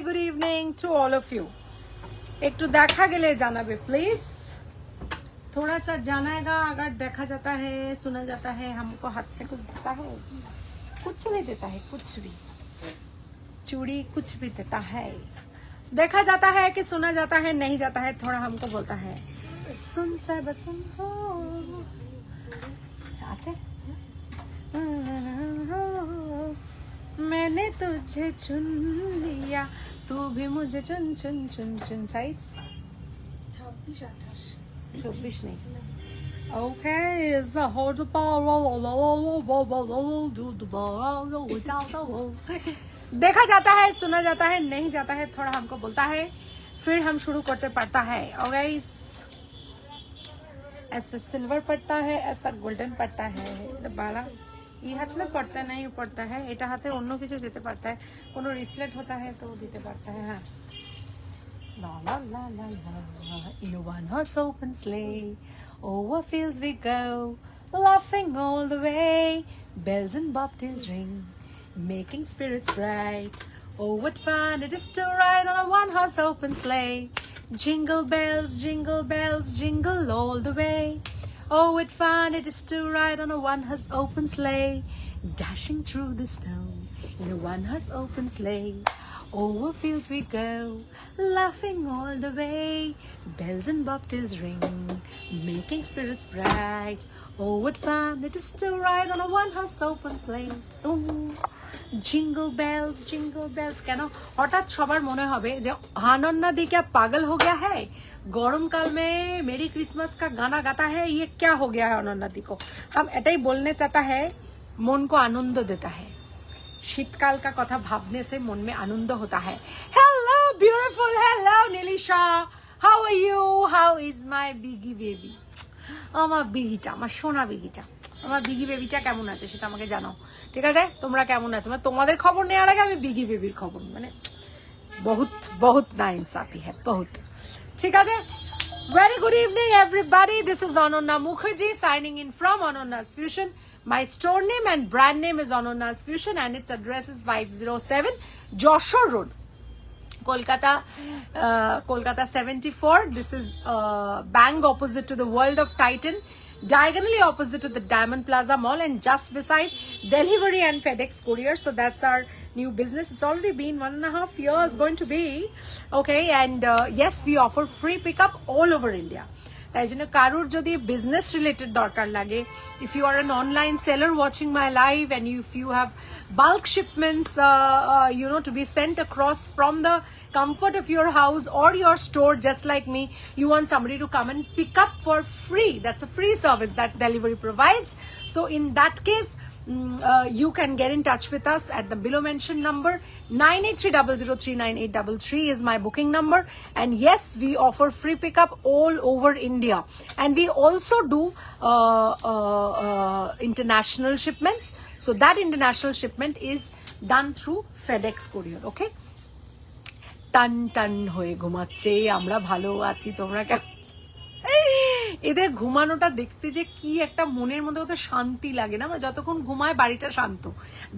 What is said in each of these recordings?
good evening to all of you. एकटू देखा गेले जानाबे प्लीज. थोड़ा सा जानाएगा अगर देखा जाता है, सुना जाता है, हमको हाथ में कुछ देता है, कुछ नहीं देता है, कुछ भी चूड़ी कुछ भी देता है. देखा जाता है कि सुना जाता है, नहीं जाता है, थोड़ा हमको बोलता है सुन सा बसुन हो. अच्छा मैंने तुझे चुन लिया, तू भी मुझे चुन चुन चुन चुन. साइज 26 नहीं. Okay, is the whole देखा जाता है, सुना जाता है, नहीं जाता है, थोड़ा हमको बोलता है, फिर हम शुरू करते पड़ता है. गाइस ऐसा सिल्वर पड़ता है, ऐसा गोल्डन पड़ता है. बाला ये हाथ में पड़ता नहीं पड़ता है, এটা হাতে অন্য কিছু দিতে পারता है, কোনো রিসলেট होता है तो দিতে পারता है. हाँ la la la la la in a one horse open sleigh over fields we go laughing all the way, bells and bobtails ring making spirits bright. Oh what fun it is to ride on a one horse open sleigh, jingle bells jingle all the way. Oh, what fun it is to ride on a one-horse open sleigh, dashing through the snow in a one-horse open sleigh. Over fields we go, laughing all the way, bells and bobtails ring, making spirits bright. Oh, what fun it is to ride on a one-horse open sleigh. Oh, jingle bells. কেন হঠাৎ সবার মনে হবে যে আনন্না दी क्या पागल हो गया है, गरम काल में मेरी क्रिसमस का गाना गाता है, ये क्या हो गया है अनन्ना दी को. हम এটাই बोलने चाहता है, मन को आनंद देता है. शीतकाल का कथा भावने से मन में आनंद होता है. Hello beautiful, hello Nilisha, how are you, how is my biggie baby. আমার বিগিটা, আমার সোনা বিগিটা, আমার বিগি বেবিটা কেমন আছে সেটা আমাকে জানাও, ঠিক আছে? তোমরা কেমন আছো? মানে তোমাদের খবর নেওয়ার আগে আমি বিগি বেবির খবর, মানে বহুত বহুত নাইনসাফি হ্যাঁ বহুত. ঠিক আছে? Very good evening everybody, this is Ananya Mukherjee signing in from Anonya's Fusion. My store name and brand name is Anonya's Fusion and its address is 507 Joshua Road, Kolkata 74. This is bang opposite to the World of Titan, diagonally opposite to the Diamond Plaza Mall, and just beside Delivery and FedEx Courier. So that's our new business. It's already been 1.5 years going to be. Okay, and yes, we offer free pickup all over India. তাই জন্য কারোর যদি business related দরকার লাগে, if you are an online seller watching my live and if you have bulk shipments to be sent across from the comfort of your house or your store, just like me, you want somebody to come and pick up for free. That's a free service that delivery provides. So in that case, you can get in touch with us at the below mentioned number. 9830039833 is my booking number, and yes, we offer free pickup all over India, and we also do international shipments. So that international shipment is done through FedEx Courier. Okay, টান হয়ে ঘুমাচ্ছে, আমরা ভালো আছি, তোমরা কেমন? এদের ঘুমানোটা দেখতে যে কি একটা মনের মধ্যে কত শান্তি লাগে না, মানে যতক্ষণ ঘুমায় বাড়িটা শান্ত,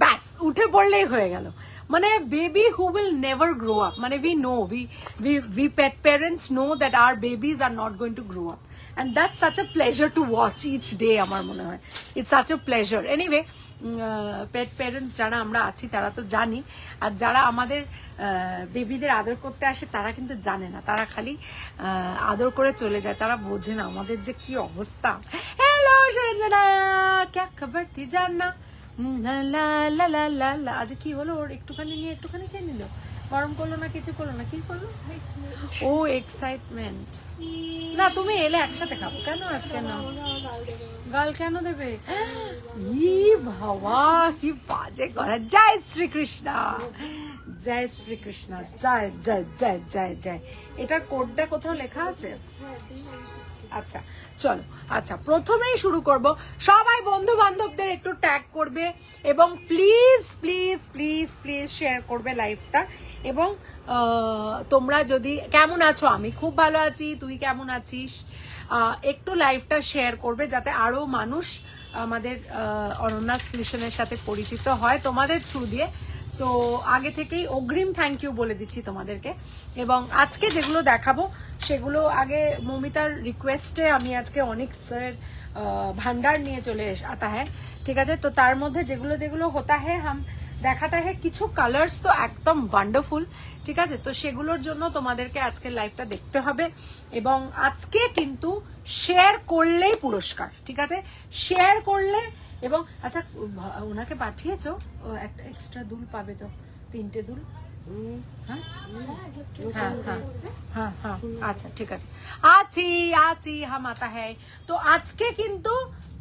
ব্যাস উঠে পড়লেই হয়ে গেল. মানে baby who will never grow up, মানে we pet parents know that our babies are not going to grow up, and that's such a pleasure to watch each day. আমার মনে হয় it's such a pleasure. Anyway, pet parents যারা আমরা আছি তারা তো জানি, আর যারা আমাদের বেবিদের আদর করতে আসে তারা কিন্তু জানে না, তারা খালি আদর করে চলে যায়, তারা বোঝে না আমাদের যে কি অবস্থা. হ্যালো সঞ্জনা, ক্যা খবর থি জানা, লা লা লা লা লা. আজ কি হলো ওর? একটুখানি খেয়ে নিল, গরম করলো না, কিছু করলো না, কি করলো? ও এক্সাইটমেন্ট. না তুমি এলে একসাথে খাবো, কেন আজকে না? গাল কেন দেবে? ই বাবা কি বাজে কথা. জয় শ্রীকৃষ্ণ, জয় শ্রীকৃষ্ণ, জয় জয় জয় জয় জয়. এটার কোডটা কোথাও লেখা আছে? আচ্ছা চলো, আচ্ছা প্রথমেই শুরু করব. সবাই বন্ধু বান্ধবদের একটু ট্যাগ করবে এবং please please please please share করবে লাইভটা. এবং তোমরা যদি কেমন আছো? আমি খুব ভালো আছি, তুই কেমন আছিস? একটু লাইভটা শেয়ার করবে যাতে আরো মানুষ আমাদের অনন্যাস ফিউশনের সাথে পরিচিত হয় তোমাদের থ্রু দিয়ে. সো আগে থেকেই অগ্রিম থ্যাংক ইউ বলে দিচ্ছি তোমাদেরকে। এবং আজকে যেগুলো দেখাবো সেগুলো আগে মমিতার রিকোয়েস্টে আমি আজকে অনিক্সের ভান্ডার নিয়ে চলে আতা হ্যাঁ, ঠিক আছে। তো তার মধ্যে যেগুলো যেগুলো হতা হ্যাঁ হাম দেখাতে হ্যাঁ, কিছু কালার্স তো একদম ওয়ান্ডারফুল, ঠিক আছে। তো সেগুলোর জন্য তোমাদেরকে আজকের লাইভটা দেখতে হবে। এবং আজকে কিন্তু শেয়ার করলেই পুরস্কার, ঠিক আছে, শেয়ার করলে। এবং আচ্ছা ওনাকে পাঠিয়েছো একটা এক্সট্রা দুল পাবে তো, 3টে দুল। হ্যাঁ হ্যাঁ হ্যাঁ হ্যাঁ আচ্ছা ঠিক আছে, আছি হাম আতা হ্যায়। তো আজকে কিন্তু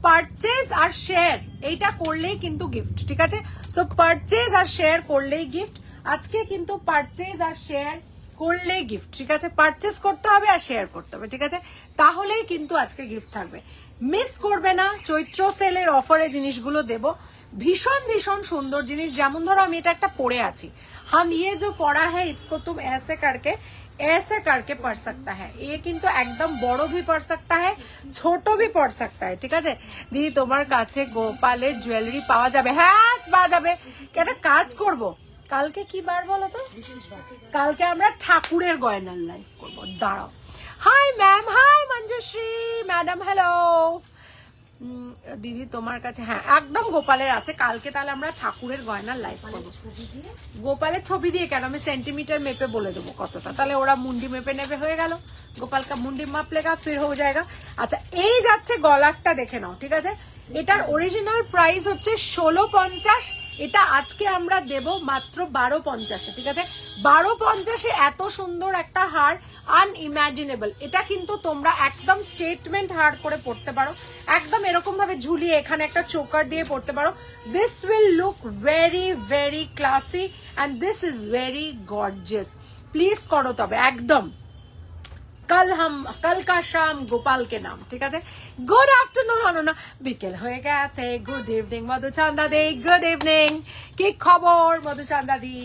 পারচেজ আর শেয়ার এইটা করলেই কিন্তু গিফট, ঠিক আছে। সো পারচেজ আর শেয়ার করলেই গিফট। আজকে কিন্তু পারচেজ আর শেয়ার করলেই গিফট, ঠিক আছে। পারচেজ করতে হবে আর শেয়ার করতে হবে, ঠিক আছে, তাহলেই কিন্তু আজকে গিফট থাকবে। মিস করবে না, চৈত্র সেলের অফারে জিনিসগুলো দেব, ভীষণ ভীষণ সুন্দর জিনিস। যেমন ধরো আমি এটা একটা পরে আছি, हम ये जो पढ़ा है इसको तुम ऐसे करके पढ़ सकता है। ये কিন্তু একদম বড় भी पढ़ सकता है, ছোট भी पढ़ सकता है, ঠিক আছে। দিদি তোমার কাছে গোপালের জুয়েলারি পাওয়া যাবে? হ্যাঁ পাওয়া যাবে। একটা কাজ করব, কালকে কি বার বলো তো? কালকে আমরা ঠাকুরের গয়নার লাইভ করব। দাঁড়াও। Hi ma'am, hi Manjushree madam, hello. দিদি তোমার কাছে, হ্যাঁ একদম গোপালের আছে। কালকে তাহলে আমরা ঠাকুরের গয়নার লাইভ করবো। গোপালের ছবি দিয়ে কেন, আমি সেন্টিমিটার মেপে বলে দেবো কতটা, তাহলে ওরা মুন্ডি মেপে নেবে, হয়ে গেল। গোপাল কা মুন্ডি মাপ লেগা ফির হয়ে যায়গা। আচ্ছা এই যাচ্ছে গলারটা, দেখে নাও, ঠিক আছে। এটার অরিজিনাল প্রাইস হচ্ছে 1650, এটা আজকে আমরা দেব মাত্র 1250-এ, ঠিক আছে। 1250-এ এত সুন্দর একটা হার আনইমাজিনেবল। এটা কিন্তু তোমরা একদম স্টেটমেন্ট হার করে পড়তে পারো, একদম এরকম ভাবে ঝুলিয়ে এখানে একটা চোকার দিয়ে পড়তে পারো। This will look very very classy and this is very gorgeous. Please করো তবে একদম। कल का शाम गोपाल के नाम, ठीक है। गुड आफ्टरनुन, बिकेल হয়ে গেছে। গুড ইভিনিং মধুচন্দা দি, গুড ইভিনিং। কি খবর মধুচন্দা দি?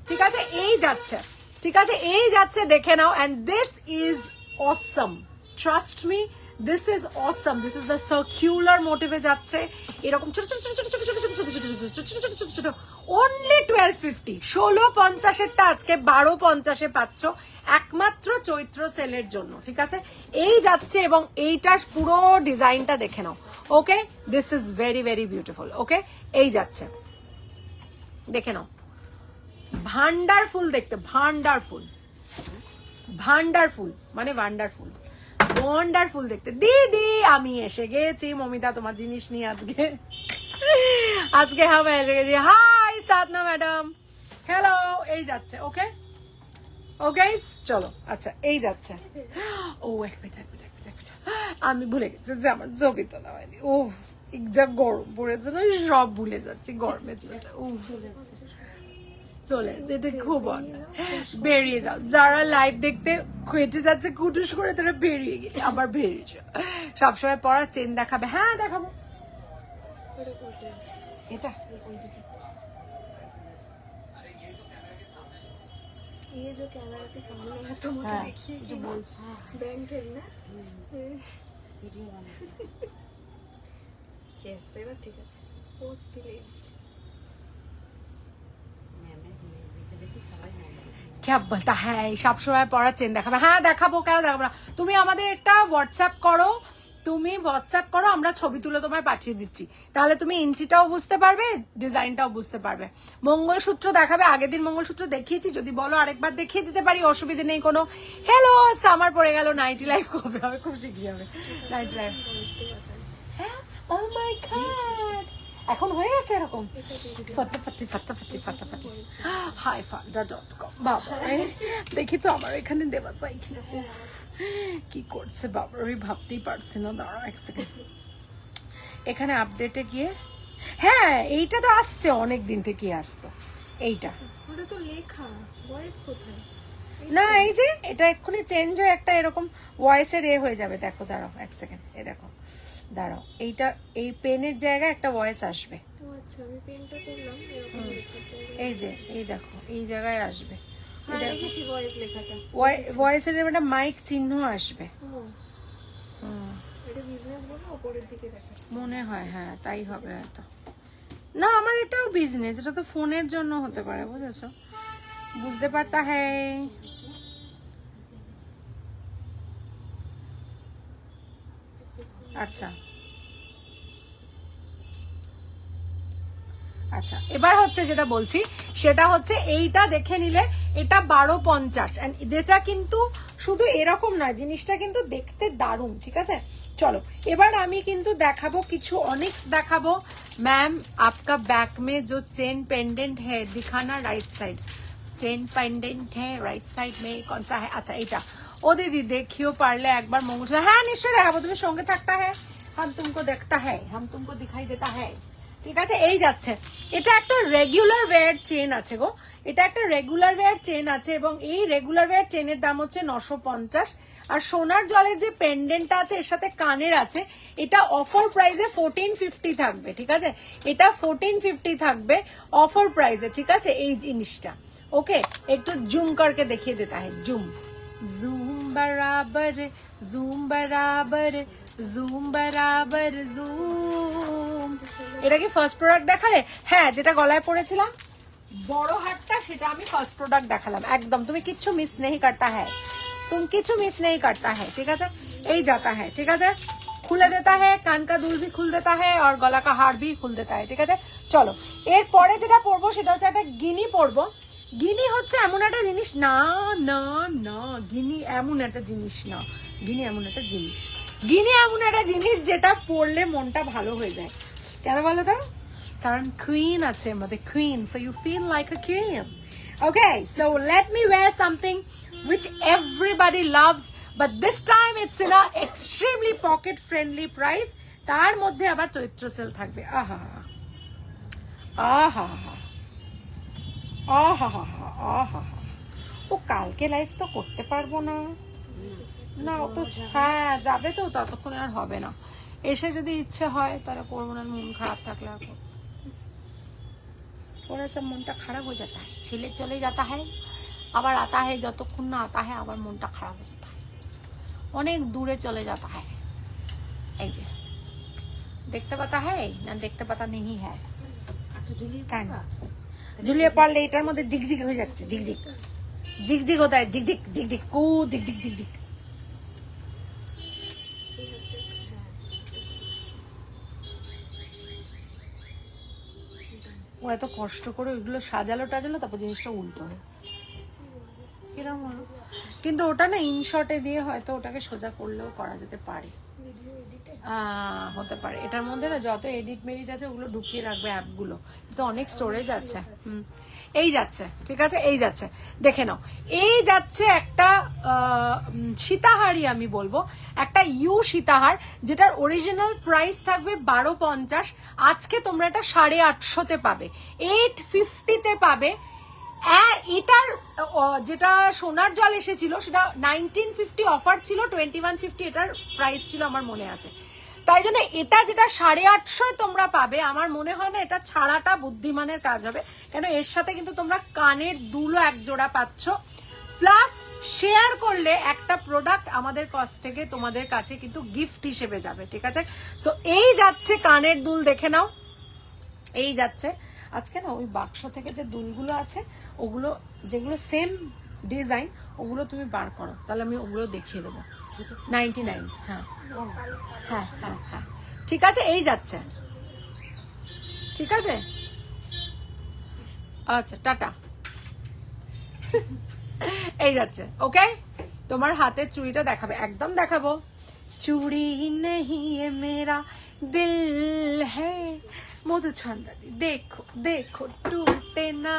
ঠিক আছে এই যাচ্ছে, ঠিক আছে এই যাচ্ছে, দেখে নাও। And this is awesome, trust me, this is awesome. This is the circular মোটিভে যাচ্ছে, এরকম ছোট ছোট ছোট ছোট ছোট ছোট ছোট ছোট ছোট ছোট ছোট ছোট। অনলি 1250, 1650-এরটা আজকে 1250-এ পাচ্ছ, একমাত্র চৈত্র সেলের জন্য, ঠিক আছে। এই যাচ্ছে এবং এইটার পুরো ডিজাইনটা দেখে নাও। Okay, this is very very beautiful. Okay এই যাচ্ছে, দেখে নাও। ভান্ডারফুল দেখতে, ভান্ডারফুল, ভান্ডারফুল মানে ওয়ান্ডারফুল, ওয়ান্ডারফুল দেখতে। দিদি আমি এসে গেছি মমিতা তোমার জিনিস নিয়ে আজকে। আজকে আমি এসে গেছি। হাই সাধনা ম্যাডাম, হ্যালো। এই যাচ্ছে। ওকে ওকে চলো। আচ্ছা এই যাচ্ছে। ও এক মিনিট, আমি ভুলে গেছি যে আমার ছবি তোলা হয়নি। ও যা গরম পড়েছে না, সব ভুলে যাচ্ছি গরমের জন্য। চলে যেটা খুব বেরিয়ে যাও। যারা লাইভ দেখতে খেটে যাচ্ছে কুটুস করে, তারা বেরিয়ে গেলে আবার বেরিয়ে যাও। সবসময় পড়া চেন দেখাবে? হ্যাঁ দেখাবো। এটা ये जो कैमरा के सामने है तो मुझे देखिए जो बोलছি बैंक है ना ভিডিও বানাই। यस এবার ঠিক আছে। পোস্ট ভিলেজ क्या बोलता है, সবসময় পড়া চেন দেখাবে? হ্যাঁ দেখাবো, কেন দেখাবো না। তুমি আমাদের একটা হোয়াটসঅ্যাপ করো, তুমি হোয়াটসঅ্যাপ করো, আমরা ছবি তুলে তোমায় পাঠিয়ে দিচ্ছি, তাহলে তুমি ইঞ্চিটাও বুঝতে পারবে, ডিজাইনটাও বুঝতে পারবে। মঙ্গলসূত্র দেখাবে? আগের দিন মঙ্গলসূত্র দেখিয়েছি, যদি বলো আরেকবার দেখিয়ে দিতে পারি, অসুবিধা নেই কোনো। হ্যালো সামার পড়ে গেল, নাইটি লাইভ কবে হবে? খুব শীঘ্রই হবে নাইটি লাইভ। হ্যাঁ ও মাই গড, এখন হয়ে গেছে এরকম ফাটাফাটি। হাই ফাটা.com। বাবা দেখি তো আমার এখানে দেওয়া চাই কিনা। কি করছে বাবা, আমি ভাবতেই পারছি না। দাঁড়াও এক সেকেন্ড, এখানে আপডেটে গিয়ে, হ্যাঁ এইটা তো আসছে, অনেক দিন থেকে আসতো এইটা। ওটা তো লেখা, ভয়েস কোথায়? না এই যে এটা এক্ষুনি চেঞ্জ হয়ে একটা এরকম ভয়েসের এ হয়ে যাবে। দেখো দাঁড়াও এক সেকেন্ড, এ দেখো দাঁড়াও, এইটা এই পেনের জায়গায় একটা ভয়েস আসবে। আচ্ছা আমি পেনটা করলাম এরকম দেখাচ্ছে। এই যে এই দেখো এই জায়গায় আসবে, হ্যাঁ দেখেছি ভয়েস লেখাটা। ভয়েসের একটা মাইক চিহ্ন আসবে। এটা বিজনেস বলে উপরের দিকে দেখাচ্ছে মনে হয়, হ্যাঁ তাই হবে হয়তো। না আমার এটাও বিজনেস, এটা তো ফোনের জন্য হতে পারে, বুঝেছো? বুঝতে পারতা হ্যাঁ। আচ্ছা আচ্ছা, এবার হচ্ছে যেটা বলছি সেটা হচ্ছে এইটা দেখে নিলে এটা 1250 এন্ড এটা কিন্তু শুধু এরকম নয়, জিনিসটা কিন্তু দেখতে দারুণ, ঠিক আছে? চলো এবার আমি কিন্তু দেখাবো কিছু অনিক্স দেখাবো। मैम आपका बैक में जो चेन पेंडेंट है दिखाना, राइट साइड चेन पेंडेंट है राइट साइड में कौन सा है? अच्छा এটা ও দিদি দেখিও পারলে একবার মঙ্গল। হ্যাঁ নিশ্চয়ই দেখাবো, তুমি সঙ্গে থাকতা है, हम तुमको देखता है, हम तुमको दिखाई देता है, ঠিক আছে? এই যাচ্ছে, এটা একটা রেগুলার ওয়্যার চেন আছে গো, এটা একটা রেগুলার ওয়্যার চেন আছে এবং এই রেগুলার ওয়্যার চেনের দাম হচ্ছে 950। আর সোনার জলের যে পেন্ডেন্টটা আছে এর সাথে কানের আছে, এটা অফার প্রাইসে 1450 থাকবে, ঠিক আছে? এটা 1450 থাকবে অফার প্রাইসে, ঠিক আছে? এই জিনিসটা ওকে, একটু জুম করকে দেখিয়ে দেতা है, জুম জুম বরাবর জুম বরাবর জুম বরাবর জুম। এটা কি ফার্স্ট প্রোডাক্ট দেখালে? হ্যাঁ, যেটা গলায় পরেছিলাম বড় হারটা সেটা আমি ফার্স্ট প্রোডাক্ট দেখালাম, একদম তুমি কিচ্ছু মিস नहीं करता है, तुम किच्छु मिस नहीं करता है, ठीक है? এই जाता है, ठीक है? খুলে देता है, कान का दुल भी खुल देता है और गला का हार भी खुल देता है, ঠিক আছে? চলো এরপরে যেটা পরবো সেটা হচ্ছে একটা গিনি পরবো। গিনি হচ্ছে এমন একটা জিনিস না না না, গিনি এমন একটা জিনিস না, গিনি এমন একটা জিনিস, গিনি এমন একটা জিনিস যেটা পরলে মনটা ভালো হয়ে যায়। কেন বলো তো? কারণ কুইন আছে আমাদের, queen, so you feel like a queen. Okay, so let me wear something which everybody loves, but this time it's in a extremely pocket friendly price. তার মধ্যে আবার চৈত্র সেল থাকবে। আহা আহা আহা আহা, ও কালকে লাইভ তো করতে পারবো না, না ও তো হ্যাঁ যাবে তো, ততক্ষণে আর হবে না, এসে যদি ইচ্ছে হয় তাহলে করবো না, মন খারাপ থাকলে আর করবো। थोड़ा सा মনটা খারাপ হয়ে जाता है, ছেলে চলে जाता है আবার आता है, যতক্ষণ না आता है আবার মনটা খারাপ হয়ে जाता है, অনেক দূরে চলে जाता है। এই যে দেখতে পাতা है না দেখতে পাতা नहीं है, কেন ঝুলিয়ে পারলে এটার মধ্যে ঝিকঝিক হয়ে যাচ্ছে, ঝিকঝিক ঝিকঝিক হতে হয়, ঝিকঝিক ঝিকঝিক কু ঝিকঝিক ঝিকঝিক। ও এত কষ্ট করে ওইগুলো সাজালো টাজালো, তারপর জিনিসটা উল্টো হয়, কিরকম হলো? কিন্তু ওটা না ইনশর্টে দিয়ে হয়তো ওটাকে সোজা করলেও করা যেতে পারে, হতে পারে। এটার মধ্যে না যত এডিট মেডিট আছে ওগুলো ঢুকিয়ে রাখবে অ্যাপগুলো, তো অনেক স্টোরেজ আছে। এই যাচ্ছে, ঠিক আছে? এই যাচ্ছে, দেখে নাও, এই যাচ্ছে একটা সীতাহারই আমি বলবো, একটা ইউ সীতাহার, যেটার অরিজিনাল প্রাইস থাকবে 1250, আজকে তোমরা এটা 850-তে পাবে, 850-তে পাবে। এটার যেটা সোনার জল এসেছিল সেটা 1950 অফার ছিল, 2150 এটার প্রাইস ছিল আমার মনে আছে, তাই জন্য এটা যেটা 850 তোমরা পাবে, আমার মনে হয় না এটা ছাড়াটা বুদ্ধিমানের কাজ হবে, কেন এর সাথে কিন্তু তোমরা কানের দুলও এক জোড়া পাচ্ছ, প্লাস শেয়ার করলে একটা প্রোডাক্ট আমাদের কাছ থেকে তোমাদের কাছে কিন্তু গিফট হিসেবে যাবে, ঠিক আছে? সো এই যাচ্ছে কানের দুল, দেখে নাও, এই যাচ্ছে। আজকে না ওই বাক্স থেকে যে দুলগুলো আছে ওগুলো, যেগুলো সেম ডিজাইন, ওগুলো তুমি বার করো, তাহলে আমি ওগুলো দেখিয়ে দেবো। 99, হ্যাঁ হ্যাঁ হ্যাঁ হ্যাঁ, ঠিক আছে? এই যাচ্ছে, ঠিক আছে? আচ্ছা টাটা। এই যাচ্ছে, ওকে? তোমার হাতের চুড়িটা দেখাবে, একদম দেখাবো। চুড়ি নেহি মেরা দিল হ্যাঁ, মধুছন্দাদি দেখো দেখো টুটে না,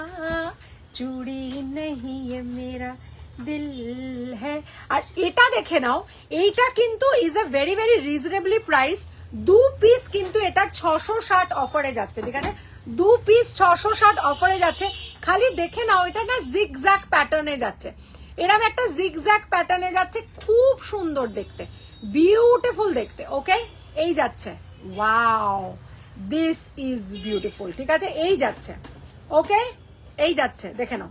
চুড়ি নেহি মেরা দিল হ্যাঁ। আর এটা দেখে নাও, এইটা কিন্তু is a very very reasonably price, 2 piece কিন্তু এটা 660 অফারে যাচ্ছে, ঠিক আছে? 2 পিস 660 অফারে যাচ্ছে, খালি দেখে নাও, এটা না জিগজ্যাগ প্যাটার্নে যাচ্ছে, এরকম একটা জিগজ্যাগ প্যাটার্নে যাচ্ছে, খুব সুন্দর দেখতে, বিউটিফুল দেখতে, ওকে? এই যাচ্ছে, ওয়াও দিস ইজ বিউটিফুল, ঠিক আছে? এই যাচ্ছে, ওকে? এই যাচ্ছে, দেখে নাও,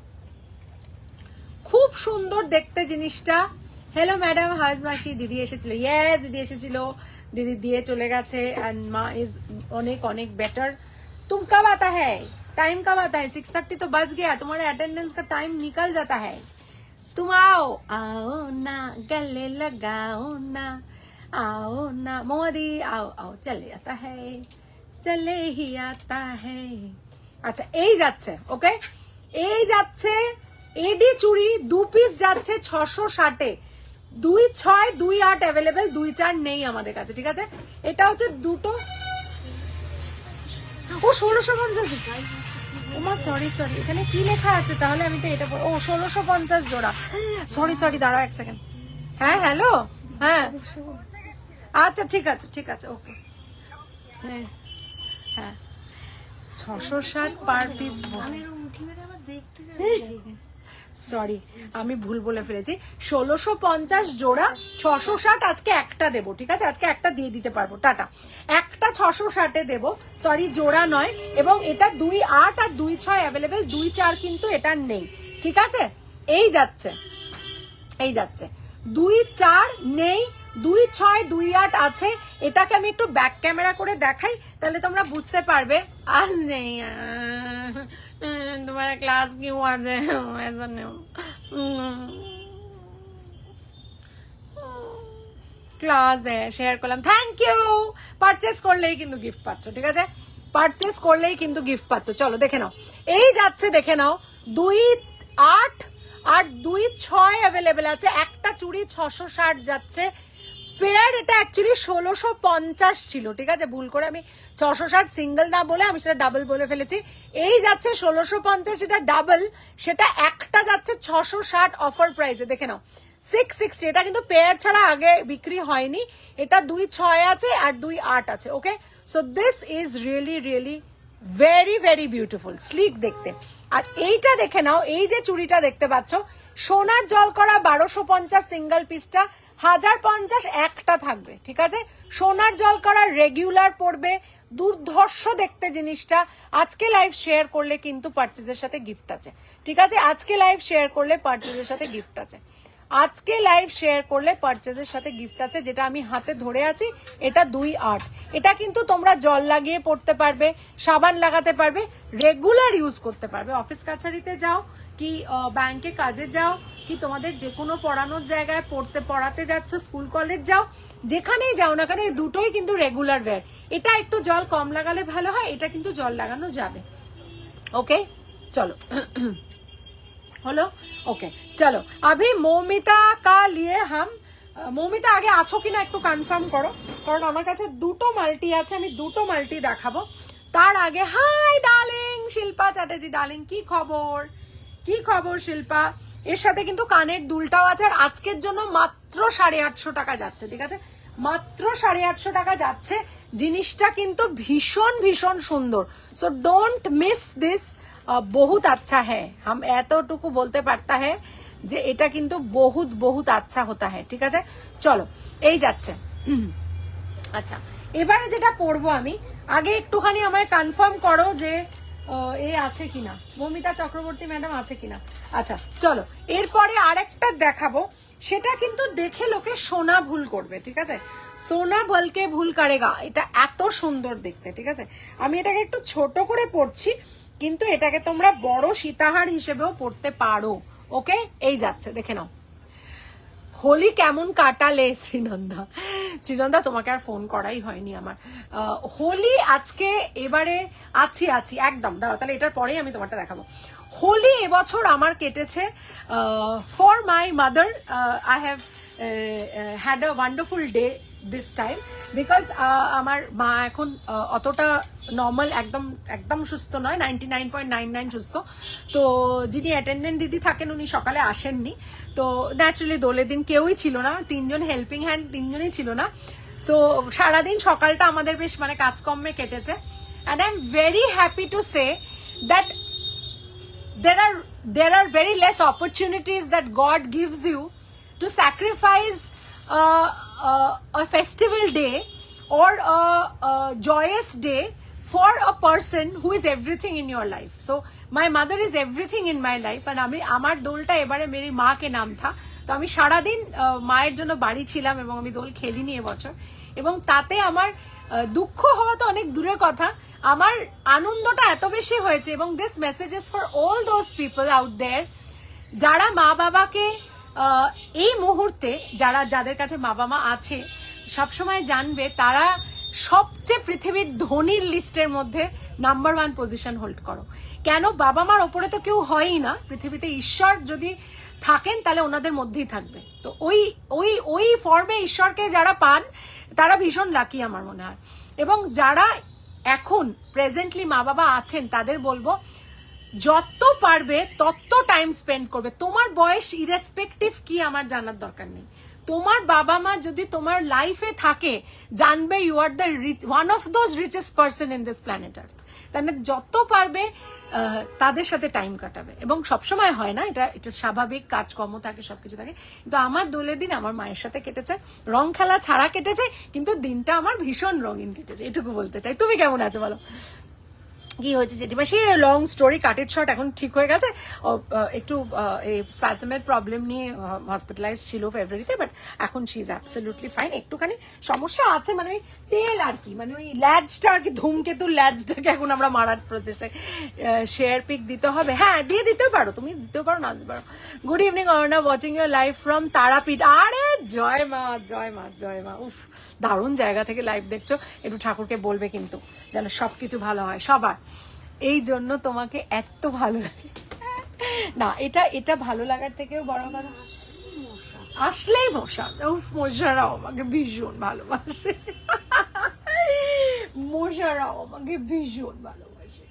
খুব সুন্দর দেখতে জিনিসটা। হ্যালো ম্যাডাম, হাজ মাসি, দিদি এসেছিল, ইয়েস দিদি এসেছিল, দিদি দিয়ে চলে গেছে, এন্ড মা ইজ অনেক অনেক বেটার, तुम कब आता है, टाइम कब आता है? 6:30 तो बज गया, तुम्हारे अटेंडेंस का टाइम निकल जाता है। तुम आओ, आओ ना गले लगाओ ना, आओ ना मोदी, आओ आओ, चले आता है, चले ही आता है। আচ্ছা এই যাচ্ছে, ওকে এই যাচ্ছে এডি চুড়ি 2 পিস যাচ্ছে 660 এ, 2.6 2.8 অ্যাভেলেবেল, 2.4 নেই আমাদের কাছে, ঠিক আছে? এটা হচ্ছে দুটো, ও 1650। ওমা সরি সরি, এখানে কি লেখা আছে তাহলে? আমি তো এটা ও 1650 জোড়া, সরি সরি, দাঁড়াও এক সেকেন্ড। হ্যাঁ হ্যালো, হ্যাঁ আচ্ছা ঠিক আছে ঠিক আছে, ওকে হ্যাঁ হ্যাঁ 660 পার পিস। সরি আমি ভুল বলে ফেলেছি, 1650 জোড়া 660, আজকে একটা দেবো, ঠিক আছে? আজকে একটা দিয়ে দিতে পারবো, টাটা। একটা 660-এ দেবো, সরি জোড়া নয়। এবং এটা 2.8 আর 2.6 অ্যাভেলেবেল, 2.4 কিন্তু এটা নেই, ঠিক আছে? এই যাচ্ছে এই যাচ্ছে 2.4 নেই, 2.6 2.8 আছে। এটাকে আমি একটু ব্যাক ক্যামেরা করে দেখাই, তাহলে তোমরা বুঝতে পারবে। আজ নেই তোমার ক্লাস क्यों आज है ऐसा नहीं, ক্লাস শেয়ার করলাম, থ্যাংক ইউ। পারচেস করলেই কিন্তু গিফট পাচ্ছ, ঠিক আছে? পারচেস করলেই কিন্তু গিফট পাচ্ছ। চলো দেখে নাও, এই যাচ্ছে দেখে নাও, 2.8 আর 2.6 অ্যাভেলেবেল আছে। একটা চুড়ি 660 যাচ্ছে পেয়ার, এটা অ্যাকচুয়ালি 1650 ছিল, ঠিক আছে? ভুল করে আমি 660 সিঙ্গেল না বলে আমি সেটা ডাবল বলে ফেলেছি। এই যাচ্ছে 1650, এটা ডাবল, সেটা একটা যাচ্ছে 660 অফার প্রাইসে, দেখে নাও 660। এটা কিন্তু পেয়ার ছাড়া আগে বিক্রি হয়নি, এটা 2.6 আছে আর 2.8 আছে, okay? So this is really really very very beautiful, sleek দেখতে। আর এইটা দেখে নাও, এই যে চুড়িটা দেখতে পাচ্ছ, সোনার জল করা 1250 সিঙ্গেল পিসটা, 1050 একটা থাকবে, ঠিক আছে? সোনার জল করা রেগুলার পড়বে, দুর্ধর্ষ দেখতে জিনিসটা। আজকে লাইভ শেয়ার করলে কিন্তু পারচেজের সাথে গিফট আছে, ঠিক আছে? আজকে লাইভ শেয়ার করলে পারচেজের সাথে গিফট আছে, আজকে লাইভ শেয়ার করলে পারচেজের সাথে গিফট আছে। যেটা আমি হাতে ধরে আছি এটা 2.8, এটা কিন্তু তোমরা জল লাগিয়ে পড়তে পারবে, সাবান লাগাতে পারবে, রেগুলার ইউজ করতে পারবে। অফিস কাছারিতে যাও কি ব্যাংকে কাজে যাও কি তোমাদের যে কোনো পড়ানোর জায়গায় পড়াতে যাচ্ছ, স্কুল কলেজ যাও, যেখানেই যাও না কেন, এই দুটোই কিন্তু রেগুলার ওয়্যার। এটা একটু জল কম লাগালে ভালো হয়, এটা কিন্তু জল লাগানো যাবে, ওকে? চলো হলো, ওকে চলো। अभी মৌমিতা का लिए हम, মৌমিতা আগে আছো কিনা একটু কনফার্ম করো, কারণ আমার কাছে দুটো মাল্টি আছে, আমি দুটো মাল্টি দেখাবো। তার আগে hi darling Shilpa Chatterjee, darling কি খবর, কি খবর শিল্পা? এর সাথে কিন্তু কানের দুলটাও আছে। আর আজকের জন্য মাত্র 850 টাকা যাচ্ছে, ঠিক আছে? মাত্র 850 টাকা যাচ্ছে। জিনিসটা কিন্তু ভীষণ ভীষণ সুন্দর, সো ডোন্ট মিস দিস, বহুত আচ্ছা হ্যাঁ, हम এতটুকু বলতে পারতা হ্যাঁ যে এটা কিন্তু বহুত বহুত আচ্ছা হতা হ্যাঁ, ঠিক আছে? চলো এই যাচ্ছে। আচ্ছা এবারে যেটা পড়বো আমি, আগে একটুখানি আমায় কনফার্ম করো যে এ আছে কিনা, মৌমিতা চক্রবর্তী ম্যাডাম আছে কিনা। আচ্ছা চলো, এরপরে আরেকটা দেখাবো, সেটা কিন্তু দেখে লোকে সোনা ভুল করবে, ঠিক আছে? সোনা বলকে ভুল করেগা, এটা এত সুন্দর দেখতে, ঠিক আছে? আমি এটাকে একটু ছোট করে পড়ছি, কিন্তু এটাকে তোমরা বড় সীতাহার হিসেবেও পড়তে পারো, ওকে? এই যাচ্ছে দেখে নাও। হোলি কেমন কাটালে শ্রীনন্দা? শ্রীনন্দা তোমাকে আর ফোন করাই হয়নি আমার। হোলি আজকে এবারে আছি একদম, দাঁড়াও তাহলে এটার পরেই আমি তোমারটা দেখাবো। হোলি এবছর আমার কেটেছে for my mother, I have had a wonderful day this time, because আমার মা এখন অতটা নর্মাল, একদম একদম সুস্থ নয়, 99.99 সুস্থ। তো যিনি অ্যাটেন্ডেন্ট দিদি থাকেন উনি সকালে আসেননি, তো ন্যাচারালি দোলের দিন কেউই ছিল না, 3জন হেল্পিং হ্যান্ড 3জনই ছিল না। সো সারাদিন সকালটা আমাদের বেশ মানে কাজকর্মে কেটেছে। And I am very happy to say that there are very less opportunities that God gives you to sacrifice a festival day or a joyous day for a person who is everything in your life. So my mother is everything in my life, and আমি আমার দোলটা এবারে Mary মা কে নাম থা, তো আমি সারাদিন মায়ের জন্য বাড়ি ছিলাম এবং আমি দোল খেলিনি এবছর। এবং তাতে আমার দুঃখ হওয়া তো অনেক দূরের কথা, আমার আনন্দটা এত বেশি হয়েছে, এবং this messages for all those people out there যারা মা বাবাকে এই মুহূর্তে যাদের কাছে বাবা মা আছে, সবসময় জানবে তারা সবচেয়ে পৃথিবীর ধনীর লিস্টের মধ্যে নাম্বার 1 পজিশন হোল্ড করো। কেন? বাবা মার ওপরে তো কেউ হয়ই না পৃথিবীতে, ঈশ্বর যদি থাকেন তাহলে ওনাদের মধ্যেই থাকবে। তো ওই ফর্মে ঈশ্বরকে যারা পান তারা ভীষণ লাকি আমার মনে হয়। এবং যারা এখন প্রেজেন্টলি মা বাবা আছেন তাদের বলবো যত পারবে তত টাইম স্পেন্ড করবে। তোমার বয়স ইরেসপেক্টিভ কি আমার জানার দরকার নেই। তোমার বাবা মা যদি তোমার লাইফে থাকে, জানবে you are the one of those richest person in this planet earth. তাহলে যত পারবে তাদের সাথে টাইম কাটাবে। এবং সবসময় হয় না, এটা স্বাভাবিক, কাজকর্ম থাকে, সবকিছু থাকে। কিন্তু আমার দোলের দিন আমার মায়ের সাথে কেটেছে, রং খেলা ছাড়া কেটেছে, কিন্তু দিনটা আমার ভীষণ রঙিন কেটেছে, এটুকু বলতে চাই। তুমি কেমন আছো বলো? কি হয়েছে জেঠিমা? সে লং স্টোরি, কাটেড শর্ট, এখন ঠিক হয়ে গেছে। একটু এই স্প্যাজমের প্রবলেম নিয়ে হসপিটালাইজ ছিল ফেব্রুয়ারিতে, বাট এখন শি ইজ অ্যাবসলিউটলি ফাইন। একটুখানি সমস্যা আছে, মানে ওই তেল আর কি, মানে ওই ল্যাজটা আর কি, ধূমকেতুর ল্যাজটাকে এখন আমরা মারার প্রচেষ্টায়। শেয়ার পিক দিতে হবে, হ্যাঁ দিয়ে দিতেও পারো, তুমি দিতেও পারো, না দিতে পারো। Good evening Arna, watching your live from Tarapith. আরে জয় মা, জয় মা, জয় মা। উফ, দারুণ জায়গা থেকে লাইভ দেখছো। একটু ঠাকুরকে বলবে কিন্তু যেন সবকিছু ভালো হয় সবার। এই জন্য তোমাকে এত ভালো লাগে না, এটা ভালো লাগার থেকেও বড় কথা, আসলেই মশা। উফ, মশারাও আমাকে ভীষণ ভালোবাসে, মশারাও আমাকে ভীষণ ভালোবাসে।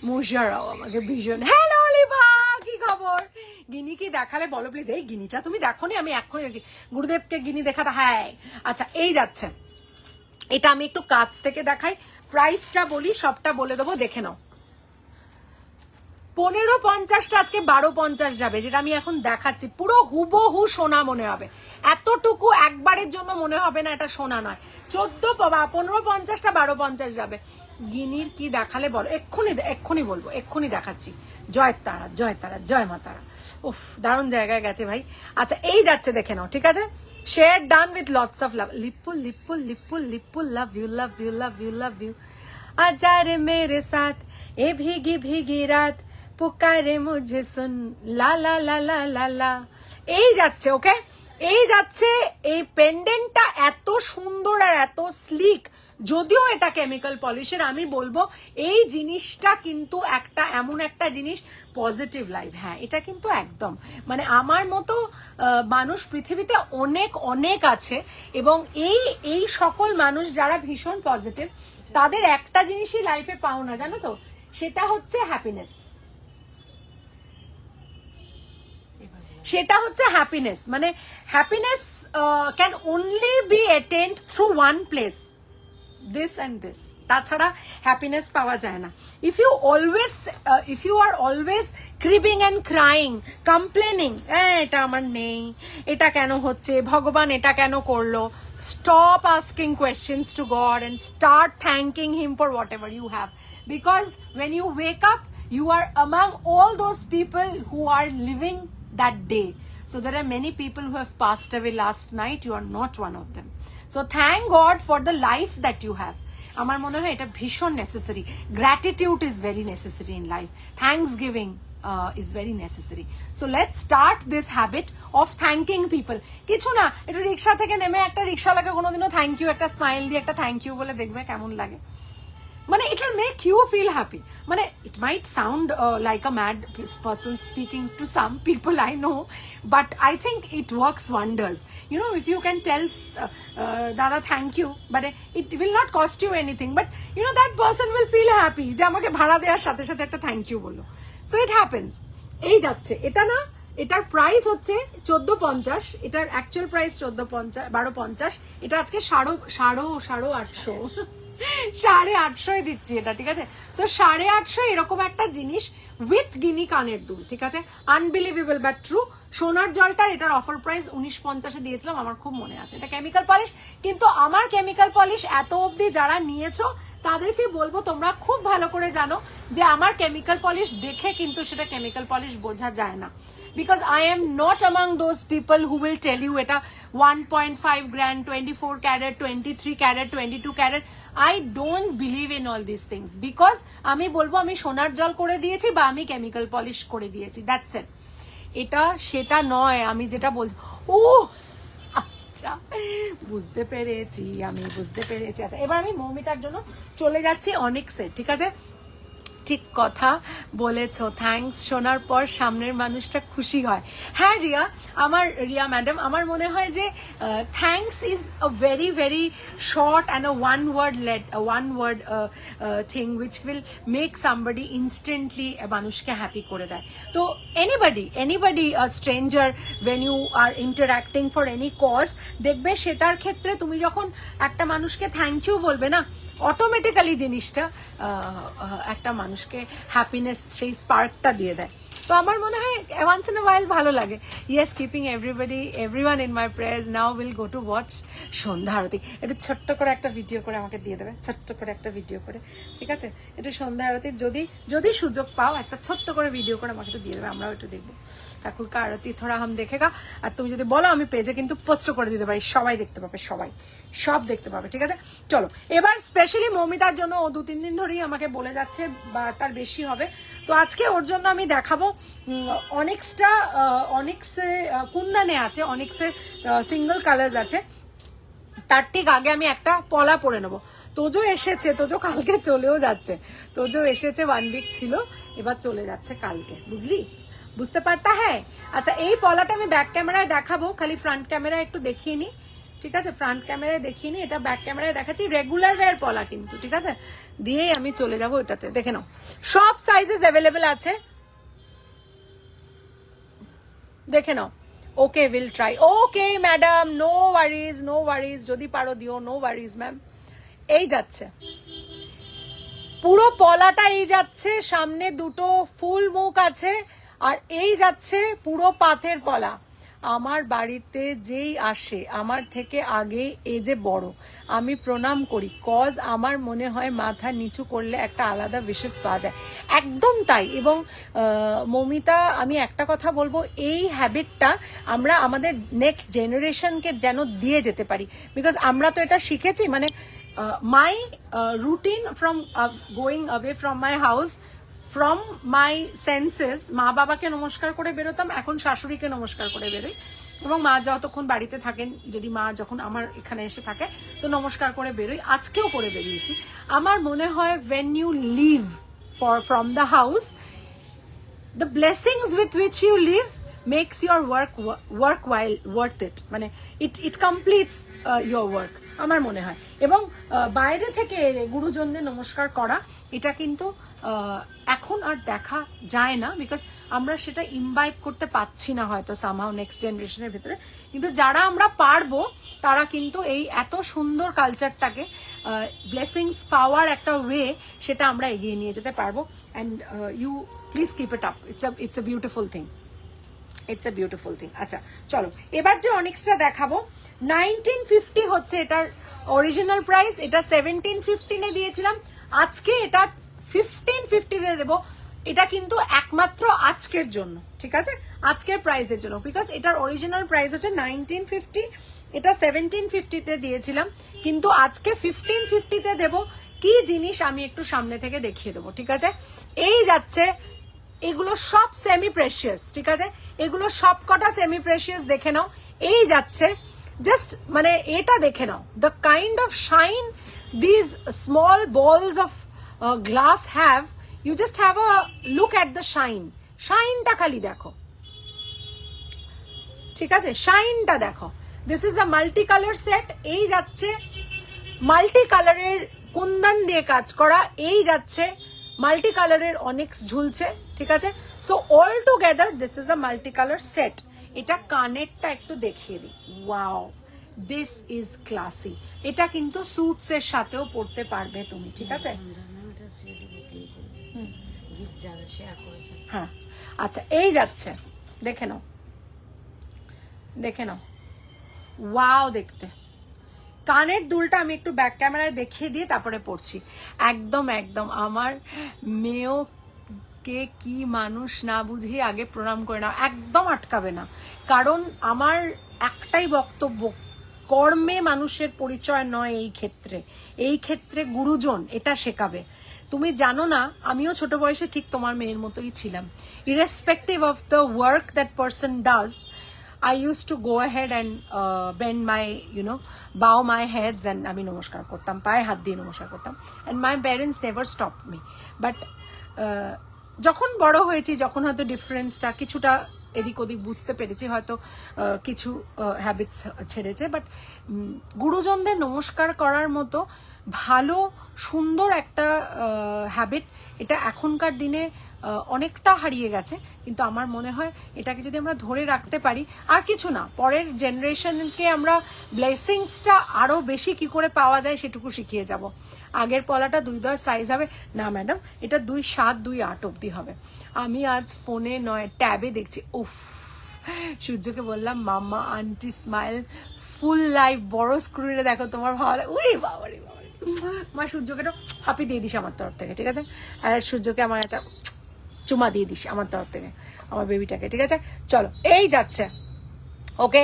মশারাও আমাকে ভীষণ। হ্যালো অলিভা, কি খবর? গিনি কি দেখালে বলো প্লিজ। এই গিনিটা তুমি দেখোনি? আমি এক্ষুনি দেখছি, গুরুদেবকে গিনি দেখাতে। হ্যাঁ আচ্ছা, এই যাচ্ছে, এটা আমি একটু কাছ থেকে দেখাই, প্রাইসটা বলি, সবটা বলে দেবো, দেখে নাও। 1550টা আজকে 1250 যাবে, যেটা আমি এখন দেখাচ্ছি। পুরো হুবহু সোনা মনে হবে, এতটুকু একবারের জন্য মনে হবে না এটা সোনা নয়। 1550টা 1250 যাবে। গিনির কি দেখালে বলো? এক্ষুনি বলবো, এক্ষুনি দেখাচ্ছি। জয় তারা, জয় তারা, জয় মা তারা। উফ, দারুণ জায়গায় গেছে ভাই। আচ্ছা, এই যাচ্ছে, দেখে নাও, ঠিক আছে? Share done with lots of love. Lippul, lippul, lippul, lippul, love you, love you, love you, love you. आजा रे मेरे साथ ए भीगी भीगी रात पुकारे मुझे सुन ला ला ला ला ला ला। এই যাচ্ছে, ওকে, এই যাচ্ছে। এই পেন্ডেন্টটা এত সুন্দর আর এত স্লিক, যদিও এটা কেমিক্যাল পলিশের, আমি বলবো এই জিনিসটা কিন্তু একটা এমন একটা জিনিস, পজিটিভ লাইফ। হ্যাঁ, এটা কিন্তু একদম, মানে আমার মতো মানুষ পৃথিবীতে অনেক অনেক আছে, এবং এই সকল মানুষ যারা ভীষণ পজিটিভ, তাদের একটা জিনিসই লাইফে পাও না, জানো তো? সেটা হচ্ছে হ্যাপিনেস। সেটা হচ্ছে হ্যাপিনেস। মানে happiness can only be attend through one place, this and this. তাছাড়া হ্যাপিনেস পাওয়া যায় না। If you are always cribbing and crying, complaining, এটা আমার নেই, এটা কেন হচ্ছে, ভগবান এটা কেন করলো, stop asking questions to God and start thanking him for whatever you have, because when you wake up you are among all those people who are living that day. So there are many people who have passed away last night, you are not one of them. So thank God for the life that you have. আমার মনে হয় এটা ভীষণ necessary. Gratitude is very necessary in life, thanks giving is very necessary. So let's start this habit of thanking people. কিছু না, একটু রিক্সা থেকে নেমে একটা রিক্সাওয়ালাকে কোনোদিনও থ্যাংক ইউ, একটা স্মাইল দিয়ে একটা থ্যাংক ইউ বলে দেখবে কেমন লাগে। মানে it will make you feel happy. মানে it might sound like a mad person speaking to some people, I know, but I think it works wonders. You know, if you can tell Dada thank you, but it will not cost you anything, but you know that person will feel happy যে আমাকে ভাড়া দেওয়ার সাথে সাথে একটা thank you বললো। So it happens. এই যাচ্ছে, এটা না, এটার প্রাইস হচ্ছে 1450, এটার অ্যাকচুয়াল প্রাইস 1250, এটা আজকে 850 দিচ্ছি এটা, ঠিক আছে? তো 850 এরকম একটা জিনিস উইথ গিনি কানের দুল, ঠিক আছে? Unbelievable but true. সোনার জলটার এটার অফার প্রাইস 1950 দিয়েছিলাম, আমার খুব মনে আছে। এটা কেমিক্যাল পলিশ, কিন্তু আমার কেমিক্যাল পলিশ এত অবধি যারা নিয়েছো তাদেরকে বলবো তোমরা খুব ভালো করে জানো যে আমার কেমিক্যাল পলিশ দেখে কিন্তু সেটা কেমিক্যাল পলিশ বোঝা যায় না। because I am not among those people who will tell you এটা 1.5 grand, 24 carat, 23 carat, 22 carat. I don't believe in all these things because আমি বলবো আমি সোনার জল করে দিয়েছি বা আমি কেমিক্যাল পলিশ করে দিয়েছি, দ্যাটস ইট। এটা সেটা নয় আমি যেটা বলছি। ও আচ্ছা, বুঝতে পেরেছি, আমি বুঝতে পেরেছি। আচ্ছা, এবার আমি মৌমিতার জন্য চলে যাচ্ছি অনেক্সে, ঠিক আছে? ঠিক কথা বলেছো, থ্যাঙ্কস শোনার পর সামনের মানুষটা খুশি হয়। হ্যাঁ রিয়া, আমার রিয়া ম্যাডাম, আমার মনে হয় যে thanks is a very very short and a one word thing which will make somebody instantly মানুষকে হ্যাপি করে দেয়। তো anybody stranger when you are interacting for any cause, দেখবে সেটার ক্ষেত্রে তুমি যখন একটা মানুষকে থ্যাংক ইউ বলবে না, অটোমেটিক্যালি জিনিসটা একটা মানুষকে হ্যাপিনেস, সেই স্পার্কটা দিয়ে দেয়। তো আমার মনে হয় ওয়ান্স ইন আ ওয়াইল ভালো লাগে। Yes, keeping everyone in my prayers, now will go to watch sandhya aarti. একটু ছোট্ট করে একটা ভিডিও করে আমাকে দিয়ে দেবে, ছোট্ট করে একটা ভিডিও করে, ঠিক আছে? একটু সন্ধ্যা আরতির যদি সুযোগ পাও, একটা ছোট্ট করে ভিডিও করে আমাকে একটু দিয়ে দেবে, আমরাও একটু দেখবো। ঠাকুর কা আরতি থোড়া হাম দেখেগা। আর তুমি যদি বলো আমি পেজে কিন্তু পোস্ট করে দিতে পারি, সবাই দেখতে পাবে, সব দেখতে পাবে, ঠিক আছে? চলো, এবার স্পেশালি মৌমিতার জন্য ও 2-3 দিন ধরেই আমাকে বলে যাচ্ছে, বা তার বেশি হবে। তো আজকে ওর জন্য আমি দেখাবো অনেক্সে কুন্দনে আছে, অনেক্সে সিঙ্গল কালার্স আছে। তার ঠিক আগে আমি একটা পলা পরে নেবো। তোজো এসেছে, তোজো কালকে চলেও যাচ্ছে। তোজো এসেছে 1 উইক ছিল, এবার চলে যাচ্ছে কালকে, বুঝতে পারতা? হ্যাঁ, আচ্ছা, এই পলাটা আমি ব্যাক ক্যামেরায় দেখাবো, খালি ফ্রন্ট ক্যামেরায় একটু দেখিয়ে নি, ঠিক আছে? ফ্রন্ট ক্যামেরায় দেখিয়ে নি, এটা ব্যাক ক্যামেরায় দেখাচ্ছি। রেগুলার ওয়্যার পলা কিন্তু, ঠিক আছে? দিয়েই আমি চলে যাবো এটাতে। দেখে নাও, সব সাইজেস অ্যাভেলেবেল আছে, দেখে নাও। Okay, will try. Okay madam, no worries, যদি পারো দিও, নো ওয়ারিজ ম্যাম। এই যাচ্ছে পুরো পলাটা, এই যাচ্ছে, সামনে দুটো ফুল মুখ আছে, আর এই যাচ্ছে পুরো পাথের পলা। আমার বাড়িতে যেই আসে আমার থেকে আগে এ যে বড়, আমি প্রণাম করি, কজ আমার মনে হয় মাথা নিচু করলে একটা আলাদা বিশেষ পাওয়া যায়। একদম তাই। এবং মৌমিতা, আমি একটা কথা বলবো, এই হ্যাবিটটা আমরা আমাদের নেক্সট জেনারেশনকে যেন দিয়ে যেতে পারি, বিকজ আমরা তো এটা শিখেছি। মানে my routine from going away from my house, from my senses, মা বাবাকে নমস্কার করে বেরোতাম, এখন শাশুড়িকে নমস্কার করে বেরোই। এবং মা যতক্ষণ বাড়িতে থাকেন, যদি মা যখন আমার এখানে এসে থাকে, তো নমস্কার করে বেরোই। আজকেও করে বেরিয়েছি। আমার মনে হয় when you leave from the house, the blessings with which you live makes your work while worth it, মানে it completes your work, আমার মনে হয়। এবং বাইরে থেকে এলে গুরুজনদের নমস্কার করা, এটা কিন্তু এখন আর দেখা যায় না, বিকজ আমরা সেটা ইমবাইব করতে পাচ্ছি না হয়তো সামহাউ নেক্সট জেনারেশনের ভিতরে। কিন্তু যারা আমরা পারবো, তারা কিন্তু এই এত সুন্দর কালচারটাকে ব্লেসিংস পাওয়ার একটা ওয়ে, সেটা আমরা এগিয়ে নিয়ে যেতে পারবো। And you please keep it up, it's a beautiful thing, আচ্ছা চলো, এবার যে অনেক্সটা দেখাবো, 1950 হচ্ছে এটার অরিজিনাল প্রাইস। এটা 1715 দিয়েছিলাম, আজকে এটা 1550 দেবো। এটা কিন্তু একমাত্র আজকের জন্য, ঠিক আছে? আজকের প্রাইসের জন্য, বিকজ এটার অরিজিনাল প্রাইস হচ্ছে 1950, এটা 1750 দিয়েছিলাম, কিন্তু আজকে 1550 দেবো। কি জিনিস আমি একটু সামনে থেকে দেখিয়ে দেবো, ঠিক আছে? এই যাচ্ছে, এগুলো সব সেমি প্রেশিয়াস, ঠিক আছে? এগুলো সব কটা সেমি প্রেশিয়াস, দেখে নাও। এই যাচ্ছে, জাস্ট মানে এটা দেখে নাও, the kind of shine this small balls of glass have. You just have a look at the শাইনটা খালি দেখো, ঠিক আছে? শাইনটা দেখো। This is a multi colour set. এই যাচ্ছে মাল্টি কালারের কুন্দন দিয়ে কাজ করা, এই যাচ্ছে মাল্টি কালারের অনেক্স ঝুলছে, ঠিক আছে? So all together this is a multi colour set. এটা কানেরটা একটু দেখিয়ে দিই। Wow, this is classy. এটা কিন্তু স্যুটস এর সাথেও পরতে পারবে তুমি, ঠিক আছে? হ্যাঁ, আচ্ছা, এই যাচ্ছে, দেখে নাও, ওয়াও দেখতে। কানের দুলটা আমি একটু ব্যাক ক্যামেরায় দেখিয়ে দিয়ে তারপরে পড়ছি। একদম আমার মেয়েও কে কি মানুষ না বুঝে আগে প্রণাম করে নাও, একদম আটকাবে না। কারণ আমার একটাই বক্তব্য, কর্মে মানুষের পরিচয় নয় এই ক্ষেত্রে গুরুজন এটা শেখাবে। তুমি জানো না, আমিও ছোট বয়সে ঠিক তোমার মেয়ের মতোই ছিলাম। Irrespective of the work that person does, I used to go ahead and bend my, bow my heads, and আমি নমস্কার করতাম, পায়ে হাত দিয়ে নমস্কার করতাম, and my parents never stopped me. But যখন বড় হয়েছি, যখন হয়তো ডিফারেন্সটা কিছুটা এদিক ওদিক বুঝতে পেরেছি, হয়তো কিছু হ্যাবিটস ছেড়েছে, বাট গুরুজনদের নমস্কার করার মতো ভালো সুন্দর একটা হ্যাবিট এটা এখনকার দিনে অনেকটা হারিয়ে গেছে। কিন্তু আমার মনে হয় এটাকে যদি আমরা ধরে রাখতে পারি, আর কিছু না, পরের জেনারেশনকে আমরা ব্লেসিংসটা আরো বেশি কি করে পাওয়া যায় সেটুকু শিখিয়ে যাব। আগের পলাটা 2-10 সাইজ হবে না ম্যাডাম, এটা 2-7 2-8 অব্দি হবে। আমি আজ ফোনে নয় ট্যাবে দেখছি, উফ, সূর্যকে বললাম মাম্মা আন্টি স্মাইল ফুল লাইভ, বড় স্ক্রিনে দেখো তোমার ভালো লাগে। উরে বাবা রে বাবা, মা সূর্যকে একটা হাপি দিয়ে দিস আমার তরফ থেকে, ঠিক আছে? আর সূর্যকে আমার একটা চুমা দিয়ে দিস আমার তরফ থেকে, আমার বেবিটাকে, ঠিক আছে? চলো, এই যাচ্ছে, ওকে,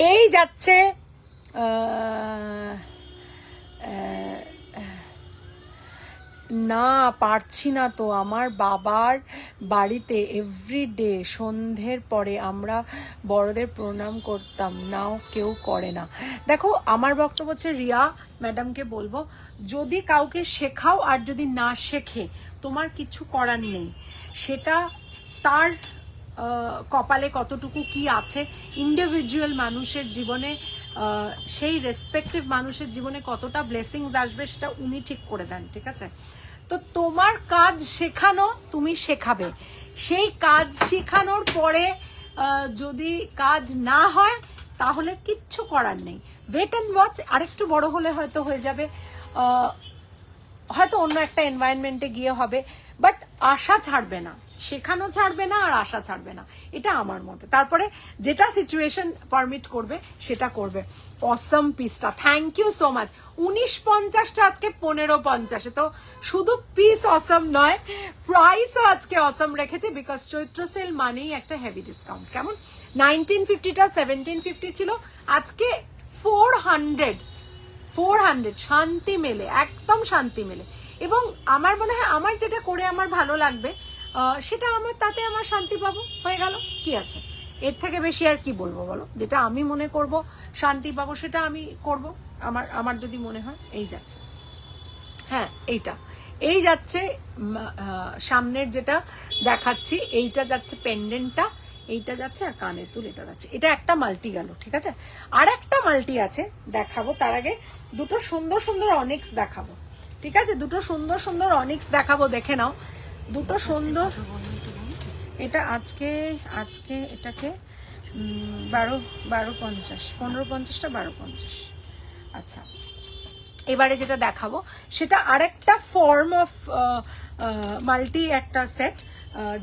এই যাচ্ছে না পারছি না তো, আমার বাবার বাড়িতে এভরিডে সন্ধ্যের পরে আমরা বড়দের প্রণাম করতাম, নাও কেউ করে না। দেখো, আমার বক্তব্য হচ্ছে, রিয়া ম্যাডামকে বলবো, যদি কাউকে শেখাও আর যদি না শেখে তোমার কিছু করার নেই, সেটা তার কপালে কতটুকু কি আছে, ইন্ডিভিজুয়াল মানুষের জীবনে সেই রেসপেক্টিভ মানুষের জীবনে কতটা ব্লেসিংস আসবে সেটা উনি ঠিক করে দেন, ঠিক আছে? তো তোমার কাজ শেখানো, তুমি শেখাবে, সেই কাজ শেখানোর পরে যদি কাজ না হয় তাহলে কিচ্ছু করার নেই, ওয়েট অ্যান্ড ওয়াচ। আরেকটু বড় হলে হয়তো হয়ে যাবে, হয়তো অন্য একটা এনভায়রনমেন্টে গিয়ে হবে, বাট আশা ছাড়বে না, শেখানো ছাড়বে না আর আশা ছাড়বে না, এটা আমার মতে। তারপরে যেটা সিচুয়েশন পারমিট করবে সেটা করবে। অসম পিসটা, থ্যাংক ইউ সো মাচ। 1950টা আজকে 1550, তো শুধু পিস অসম নয়, প্রাইসও আজকে অসম রেখেছে, বিকজ চৈত্র সেল মানেই একটা হেভি ডিসকাউন্ট। কেমন? 1950টা 1750 ছিল, আজকে 400 শান্তি মেলে, একদম শান্তি মেলে। এবং আমার মনে হয় আমার যেটা করে আমার ভালো লাগবে, সেটা আমার, তাতে আমার শান্তি পাবো, হয়ে গেল, কি আছে এর থেকে বেশি আর কি বলবো বলো? যেটা আমি মনে করব শান্তি পাবো সেটা আমি করব, আমার যদি মনে হয়। এই যাচ্ছে, হ্যাঁ এইটা, এই যাচ্ছে সামনের যেটা দেখাচ্ছি, এইটা যাচ্ছে পেন্ডেন্টটা, এইটা যাচ্ছে, আর কানের দুল এটা যাচ্ছে। এটা একটা মাল্টি গেল, ঠিক আছে? আর একটা মাল্টি আছে, দেখাবো। তার আগে দুটো সুন্দর সুন্দর অনিক্স দেখাবো, ঠিক আছে? দুটো সুন্দর সুন্দর অনিক্স দেখাবো, দেখে নাও দুটো সুন্দর। এটা আজকে এটাকে 1250, 1550টা 1250। আচ্ছা, এবারে যেটা দেখাবো সেটা আরেকটা ফর্ম অফ মাল্টি একটা সেট।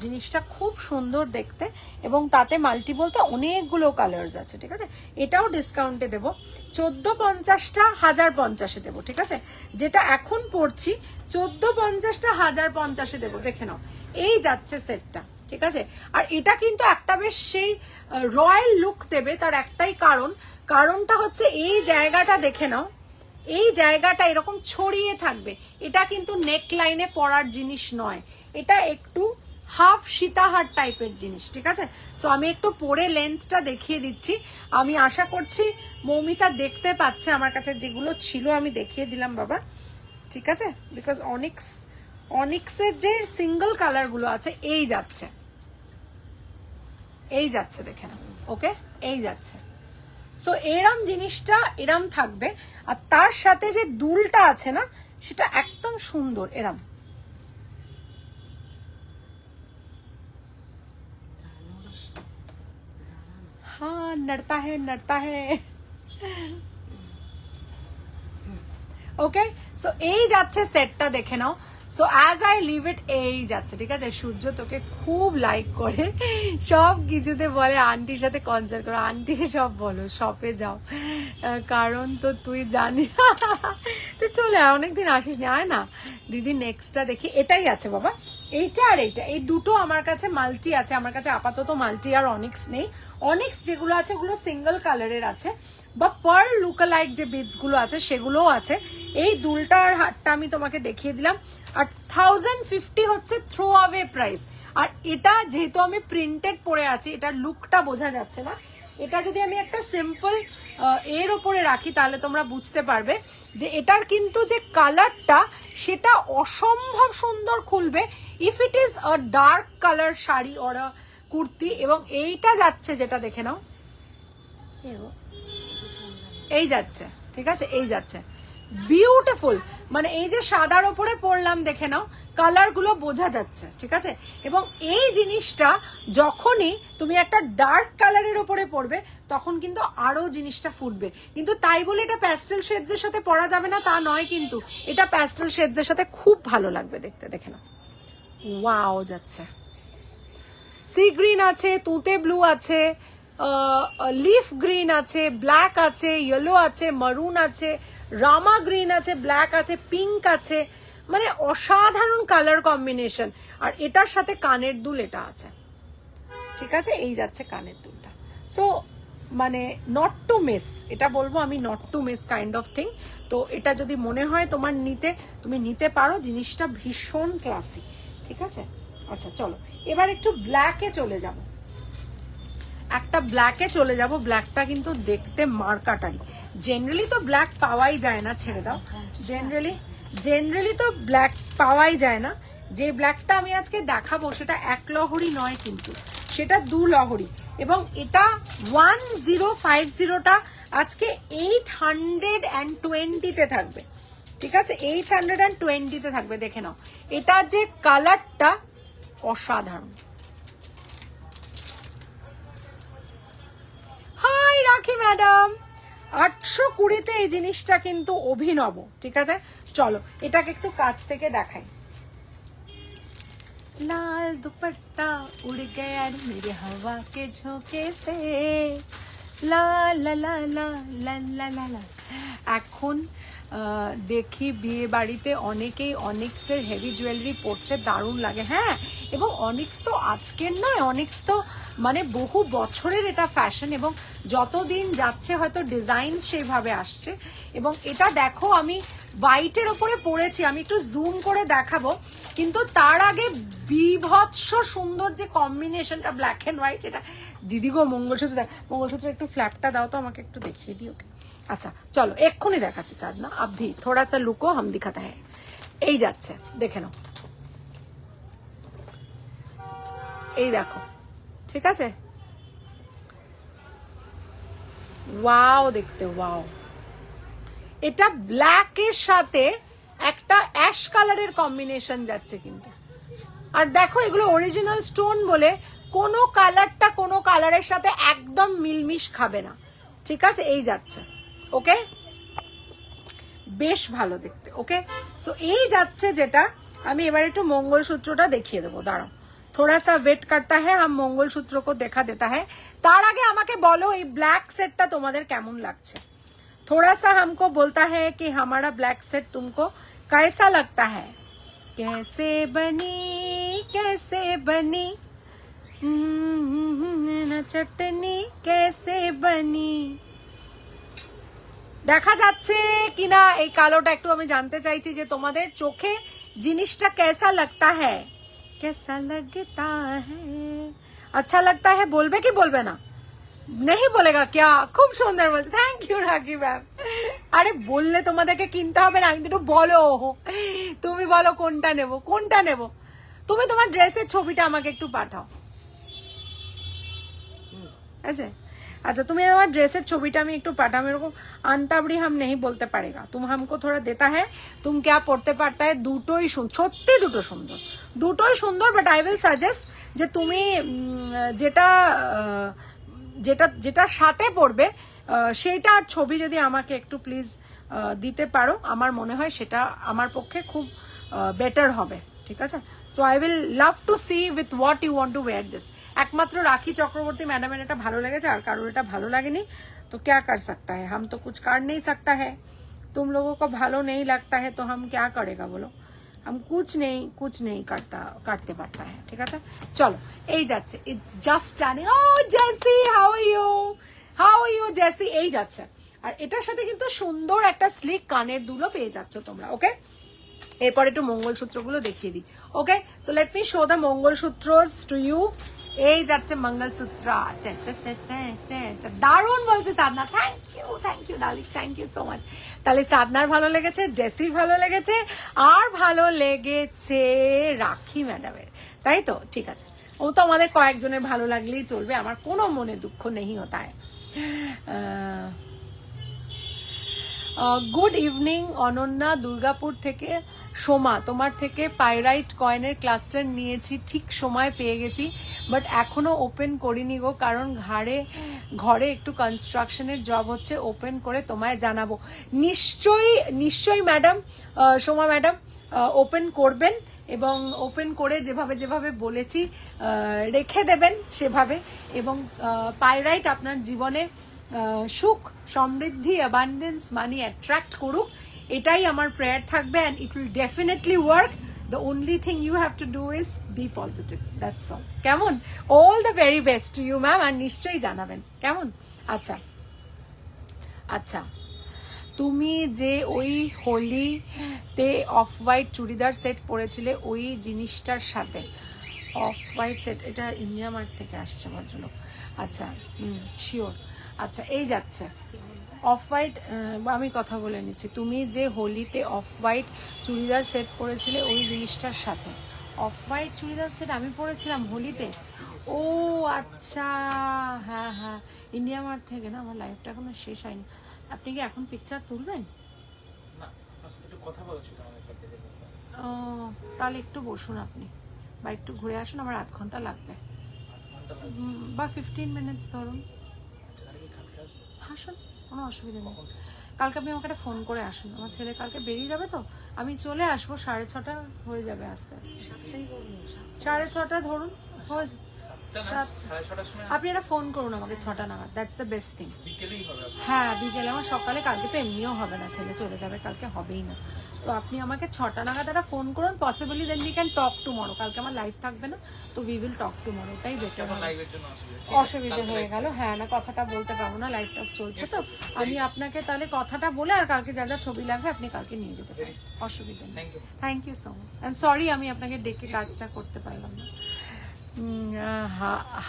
জিনিসটা খুব সুন্দর দেখতে, এবং তাতে মাল্টি বলতে অনেকগুলো কালার্স আছে, ঠিক আছে? এটাও ডিসকাউন্টে দেবো, 1450টা 1050-এ দেবো, ঠিক আছে? যেটা এখন পড়ছি 1450টা 1050-এ দেবো, দেখে নাও। এই যাচ্ছে সেটটা, ঠিক আছে? আর এটা কিন্তু একটা বেশ সেই রয়্যাল লুক দেবে, তার একটাই কারণটা হচ্ছে এই জায়গাটা দেখে নাও, এই জায়গাটা এরকম ছড়িয়ে থাকবে। এটা কিন্তু নেক লাইনে পরার জিনিস নয়, এটা একটু হাফ সীতাহার টাইপের জিনিস, ঠিক আছে? সো আমি একটু পরে লেন্থটা দেখিয়ে দিচ্ছি। আমি আশা করছি মৌমিতা দেখতে পাচ্ছে, আমার কাছে যেগুলো ছিল আমি দেখিয়ে দিলাম বাবা, ঠিক আছে? বিকজ অনিক্সের যে সিঙ্গেল কালার গুলো আছে, এই যাচ্ছে দেখে না, ওকে, এই যাচ্ছে। সো এরম জিনিসটা এরম থাকবে, আর তার সাথে যে দুলটা আছে না, সেটা একদম সুন্দর, এরম। হ্যাঁ, নড়তা হে। ওকে, সো এই যাচ্ছে সেটটা, দেখে নাও। So as I leave it, এই যাচ্ছে, ঠিক আছে? সূর্য তোকে খুব লাইক করে, সব কিছুতে বলে আন্টির সাথে কনসাল্ট করো, আন্টিকে সব বলো, শপে যাও, কারণ তো তুই জানি তুই চলে আয়, অনেকদিন আসিস নি, আয় না দিদি। নেক্সটটা দেখি, এটাই আছে বাবা, এইটা আর এইটা, এই দুটো আমার কাছে মাল্টি আছে। আমার কাছে আপাতত মাল্টি আর অনিক্স নেই। অনিক্স যেগুলো আছে ওগুলো সিঙ্গেল কালারের আছে, বা পার্ল লুকালাইক যে বিডস গুলো আছে সেগুলোও আছে। এই দুলটার হারটা আমি তোমাকে দেখিয়ে দিলাম। আর 1050 হচ্ছে থ্রো অ্যাওয়ে প্রাইস। আর এটা যেহেতু আমি প্রিন্টেড পরে আছি, এটার লুকটা বোঝা যাচ্ছে না। এটা যদি আমি একটা সিম্পল এর ওপরে রাখি তাহলে তোমরা বুঝতে পারবে যে এটার কিন্তু যে কালারটা সেটা অসম্ভব সুন্দর খুলবে if it is a dark colour sari or a kurti. এবং এইটা যাচ্ছে, যেটা দেখে নাও, এই যাচ্ছে, ঠিক আছে, এই যাচ্ছে বিউটিফুল। মানে এই যে সাদার ওপরে পরলাম, দেখে নাও কালার গুলো বোঝা যাচ্ছে, ঠিক আছে। এবং এই জিনিসটা যখনই তুমি একটা ডার্ক কালারের ওপরে পরবে তখন কিন্তু আরো জিনিসটা ফুটবে। কিন্তু তাই বলে এটা প্যাস্টেল শেডস এর সাথে পরা যাবে না তা নয়, কিন্তু এটা প্যাস্টেল শেডস এর সাথে খুব ভালো লাগবে দেখতে, দেখে নাও। ওয়াও যাচ্ছে, সি গ্রিন আছে, তুতে ব্লু আছে, লিফ গ্রিন আছে, ব্ল্যাক আছে, ইয়েলো আছে, মারুন আছে, রামা গ্রিন আছে, ব্ল্যাক আছে, পিঙ্ক আছে, মানে অসাধারণ কালার কম্বিনেশন। আর এটার সাথে কানের দুল এটা আছে, ঠিক আছে, এই যাচ্ছে কানের দুলটা। সো মানে নট টু মিস, এটা বলবো আমি, not to miss kind of thing. তো এটা যদি মনে হয় তোমার নিতে, তুমি নিতে পারো, জিনিসটা ভীষণ ক্লাসি, ঠিক আছে। আচ্ছা চলো এবার একটু ব্ল্যাকে চলে যাব, একটা ব্ল্যাকে চলে যাব। ব্ল্যাকটা কিন্তু দেখতে মার্কাটারি। জেনারেলি তো ব্ল্যাক পাওয়াই যায় না, ছেড়ে দাও, জেনারেলি তো ব্ল্যাক পাওয়াই যায় না। যে ব্ল্যাকটা আমি আজকে দেখাবো সেটা 1 লহরি নয়, কিন্তু সেটা 2 লহরি। এবং এটা 1050টা আজকে 820-তে থাকবে, ঠিক আছে, 820-তে থাকবে। দেখে নাও এটা যে কালারটা অসাধারণ। হাই রাখি ম্যাডাম, 820-তে এই জিনিসটা কিন্তু অভিনব, ঠিক আছে। চলো এটাকে একটু কাছ থেকে দেখাই। লাল দুপট্টা উড় গয়া মেরে হাওয়া কে ঝোঁকে সে, লা লা লা লা লা লা লা লা। এখন দেখি বিয়ে বাড়িতে অনেকেই অনিক্সের হেভি জুয়েলারি পরছে, দারুণ লাগে। হ্যাঁ, এবং অনিক্স তো আজকের নয়, অনিক্স তো মানে বহু বছরের এটা ফ্যাশন, এবং যতদিন যাচ্ছে হয়তো ডিজাইন সেইভাবে আসছে। এবং এটা দেখো আমি হোয়াইটের ওপরে পরেছি, আমি একটু জুম করে দেখাবো, কিন্তু তার আগে বিভৎস সুন্দর যে কম্বিনেশনটা ব্ল্যাক এন্ড হোয়াইট, এটা দিদি গো মঙ্গলসূত্র দেখ, মঙ্গলসূত্র একটু ফ্ল্যাপটা দাও তো আমাকে, একটু দেখিয়ে দিও। আচ্ছা চলো এক্ষুনি দেখাচ্ছি সাধনা, আবি থোড়া সা লুকো হাম দিখাতে হ্যাঁ। এই যাচ্ছে, দেখে নাও, এই দেখো, ঠিক আছে, ওয়াও দেখতে, ওয়াও। এটা ব্ল্যাক এর সাথে একটা অ্যাশ কালারের কম্বিনেশন যাচ্ছে কিন্তু। আর দেখো এগুলো অরিজিনাল স্টোন বলে কোনো কালারটা কোনো কালারের সাথে একদম মিলমিশ খাবে না, ঠিক আছে, এই যাচ্ছে। ওকে, বেশ ভালো দেখতে। ওকে, সো এই যাচ্ছে যেটা। আমি এবার একটু মঙ্গলসূত্রটা দেখিয়ে দেবো, দাঁড়াও, थोड़ा सा वेट करता है, हम मंगलसूत्र को देखा देता है। তার আগে আমাকে বলো এই ব্ল্যাক সেটটা তোমাদের কেমন লাগছে। थोड़ा सा हमको बोलता है कि हमारा ब्लैक सेट तुमको कैसा लगता है। कैसे बनी ना चटनी कैसे बनी। দেখা যাচ্ছে কিনা এই কালোটা, একটু আমি জানতে চাইছি যে তোমাদের চোখে জিনিসটা कैसा लगता है, कैसा लगता है, अच्छा लगता है বলবে কি বলবে না? नहीं बोलेगा क्या? খুব সুন্দর বলছে, থ্যাংক ইউ রাখি ম্যাম। আরে বললে তোমাদেরকে কিনতে হবে না, কিন্তু একটু বলো, তুমি বলো কোনটা নেব, কোনটা নেব। তুমি তোমার ড্রেসের ছবিটা আমাকে একটু পাঠাও, আচ্ছা अच्छा तुम्हें আমার ড্রেসের ছবিটা আমি একটু পাঠাও। এরকম আন্তাবড়ি হাম नहीं बोलते पड़ेगा, तुम हमको थोड़ा देता है, तुम क्या পড়তে পারতা है। দুটোই সত্যি দুটো সুন্দর, দুটোই সুন্দর। বাট আই উইল সাজেস্ট যে তুমি যেটা যেটা যেটার সাথে পড়বে সেইটার ছবি যদি আমাকে একটু প্লিজ দিতে পারো, আমার মনে হয় সেটা আমার পক্ষে খুব বেটার হবে, ঠিক আছে। So I will love to see with what you want to wear this. একমাত্র রাখি চক্রবর্তী ম্যাডামের এটা ভালো লেগেছে, আর কারোর এটা ভালো লাগেনি, तो क्या कर सकता है, हम तो कुछ कर नहीं सकता है। तुम लोगों को ভালো नहीं लगता है तो हम क्या करेगा बोलो। हम कुछ नहीं काटते पारता है, ঠিক আছে? চলো এই যাচ্ছে, ইটস জাস্ট স্টানিং। ও Jessie, how are you Jessie? এই যাচ্ছে। আর এটার সাথে কিন্তু সুন্দর একটা স্লিক কানের দুলও পেয়ে যাচ্ছ তোমরা। ওকে, এরপর একটু মঙ্গলসূত্রগুলো দেখিয়ে দিই। Okay, so let me show the mangalsutras to you. এই যাচ্ছে মঙ্গলসূত্র, দারুণ বলছে Sadhana. Thank you darling, thank you so much. তাহলে সাধনার ভালো লেগেছে, জেসির ভালো লেগেছে, আর ভালো লেগেছে রাখি ম্যাডামের, তাই তো? ঠিক আছে, ও তো আমাদের কয়েকজনের ভালো লাগলেই চলবে, আমার কোনো মনে দুঃখ নেই হতা है। গুড ইভিনিং অনন্যা, দুর্গাপুর থেকে। সোমা, তোমার থেকে পাইরাইট কয়েনের ক্লাস্টার নিয়েছি, ঠিক সময় পেয়ে গেছি, বাট এখনো ওপেন করিনি গো, কারণ ঘরে একটু কনস্ট্রাকশনের জব হচ্ছে, ওপেন করে তোমায় জানাবো। নিশ্চয়ই ম্যাডাম, সোমা ম্যাডাম ওপেন করবেন, এবং ওপেন করে যেভাবে বলেছি রেখে দেবেন সেভাবে, এবং পাইরাইট আপনার জীবনে সুখ, সমৃদ্ধি, অ্যাবান্ডেন্স, মানি অ্যাট্রাক্ট করুক, এটাই আমার প্রেয়ার থাকবে, and it will definitely work. The only thing you have to do is be positive, that's all. কেমন? All the very best to you ma'am, আর নিশ্চয়ই জানাবেন। কেমন? আচ্ছা, তুমি যে ওই হোলিতে অফ হোয়াইট চুড়িদার সেট পরেছিলে ওই জিনিসটার সাথে, অফ হোয়াইট সেট, এটা ইন্ডিয়া মার্ট থেকে আসছে ভদ্রলোক। আচ্ছা, শিওর। আচ্ছা, এই যাচ্ছে অফ হোয়াইট, আমি কথা বলে নিচ্ছি। তুমি যে হোলিতে অফ হোয়াইট চুড়িদার সেট পরেছিলে ওই জিনিসটার সাথে, অফ হোয়াইট চুড়িদার সেট আমি পরেছিলাম হোলিতে? ও আচ্ছা, হ্যাঁ, ইন্ডিয়া মার্ট থেকে না, আমার লাইফটা এখনো শেষ হয়নি। আপনি কি এখন পিকচার তুলবেন? ও, তাহলে একটু বসুন আপনি, বা একটু ঘুরে আসুন, আমার আধ ঘন্টা লাগবে, বা 15 মিনিটস ধরুন। আসুন, কোনো অসুবিধা নেই। কালকে আপনি আমাকে একটা ফোন করে আসুন, আমার ছেলে কালকে বেরিয়ে যাবে, তো আমি চলে আসবো, 6:30 হয়ে যাবে আস্তে আস্তে। 6:30 ধরুন, আপনি একটা ফোন করুন আমাকে 6টা নাগাদ, দ্যাটস দ্য বেস্ট থিং। হ্যাঁ, বিকেলে, আমার সকালে কালকে তো এমনিও হবে না, ছেলে চলে যাবে কালকে, হবেই না। তো আপনি আমাকে 6টা নাগাদ একটা ফোন করুন, possibly then we can talk tomorrow. কালকে আমার লাইভ থাকবে না, তো উই উইল টক টুমরো, ওটাই বেটার হবে। অসুবিধা হয়ে গেল, হ্যাঁ, না কথাটা বলতে পারবো না, লাইভ টক চলছে, তো আমি আপনাকে তাহলে কথাটা বলে, আর কালকে যা ছবি লাগবে আপনি কালকে নিয়ে যেতে পারেন, অসুবিধা নেই। Thank you so much, and sorry আমি আপনাকে ডেকে কাজটা করতে পারলাম না।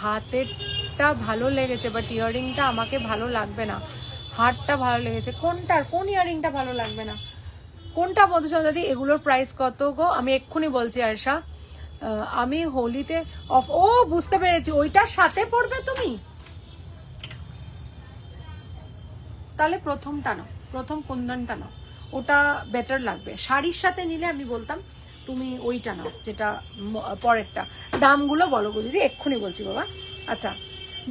হাতেরটা ভালো লেগেছে, বাট ইয়ারিংটা আমাকে ভালো লাগবে না। হারটা ভালো লেগেছে, কোন ইয়ারিংটা ভালো লাগবে না? কোনটা মধুচন্দ্রাদি? এগুলোর প্রাইস কত গো? আমি এক্ষুনি বলছি আয়েশা। আমি হোলিতে ও বুঝতে পেরেছি, ওইটার সাথে পড়বে তুমি, তাহলে প্রথমটা নাও, প্রথম কুন্দনটা নাও, ওটা বেটার লাগবে। শাড়ির সাথে নিলে আমি বলতাম তুমি ওইটা নাও, যেটা পরেরটা। দামগুলো বলো গো দিদি, এক্ষুনি বলছি বাবা। আচ্ছা,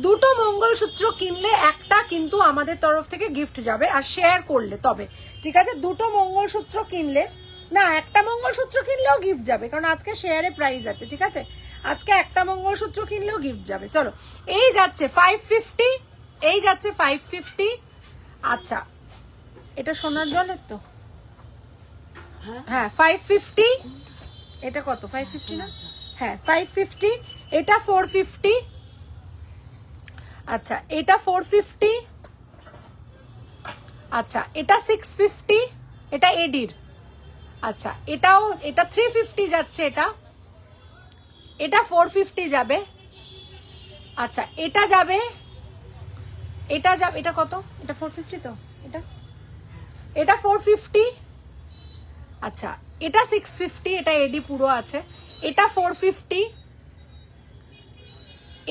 দুটো মঙ্গলসূত্র কিনলে একটা কিন্তু আমাদের তরফ থেকে গিফট যাবে, আর শেয়ার করলে তবে, ঠিক আছে? দুটো মঙ্গলসূত্র কিনলে, না একটা মঙ্গলসূত্র কিনলেও গিফট যাবে, কারণ আজকে শেয়ারে প্রাইস আছে, ঠিক আছে? আজকে একটা মঙ্গলসূত্র কিনলেও গিফট যাবে। চলো, এই যাচ্ছে 550, এই যাচ্ছে 550। আচ্ছা, এটা সোনার জলের তো, হ্যাঁ 550। এটা কত? 550 না? হ্যাঁ 550। এটা 450। আচ্ছা, এটা 450। আচ্ছা, এটা 650, এটা এডির। আচ্ছা, এটা 350 যাচ্ছে, এটা 450 যাবে। আচ্ছা, এটা যাবে, এটা কত? এটা 450 তো, এটা 450। আচ্ছা, এটা 650, এটা এডি পুরো আছে। এটা 450,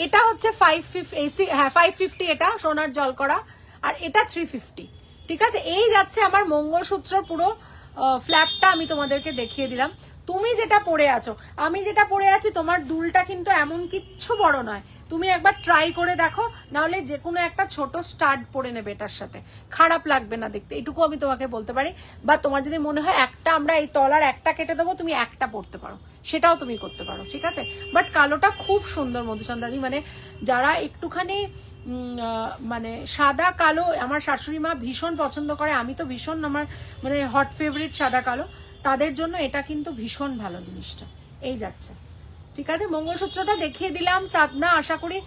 এটা হচ্ছে 550, হ্যাঁ 550, এটা সোনার জল করা, আর এটা 350, ঠিক আছে? এই যাচ্ছে আমার মঙ্গলসূত্র পুরো ফ্ল্যাপটা, আমি তোমাদেরকে দেখিয়ে দিলাম। তুমি যেটা পরে আছো, আমি যেটা পরে আছি, তোমার দুলটা কিন্তু এমন কিচ্ছু বড় নয়, তুমি একবার ট্রাই করে দেখো, নাহলে যে কোনো একটা ছোট স্টাড পরে নেবে, এটার সাথে খারাপ লাগবে না দেখতে, এটুকু আমি তোমাকে বলতে পারি। বা তোমার যদি মনে হয় একটা আমরা এই তলার একটা কেটে দেবো, তুমি একটা পরতে পারো, সেটাও তুমি করতে পারো, ঠিক আছে? বাট কালোটা খুব সুন্দর মধুচন্দ্রাদি, মানে যারা একটুখানি মানে সাদা কালো, আমার শাশুড়ি মা ভীষণ পছন্দ করে, আমি তো ভীষণ, আমার মানে হট ফেভারিট সাদা কালো, তাদের জন্য এটা কিন্তু ভীষণ ভালো জিনিসটা। এই যাচ্ছে, ঠিক আছে। মঙ্গলসূত্রটা দেখিয়ে দিলাম সাধনা, আশা করি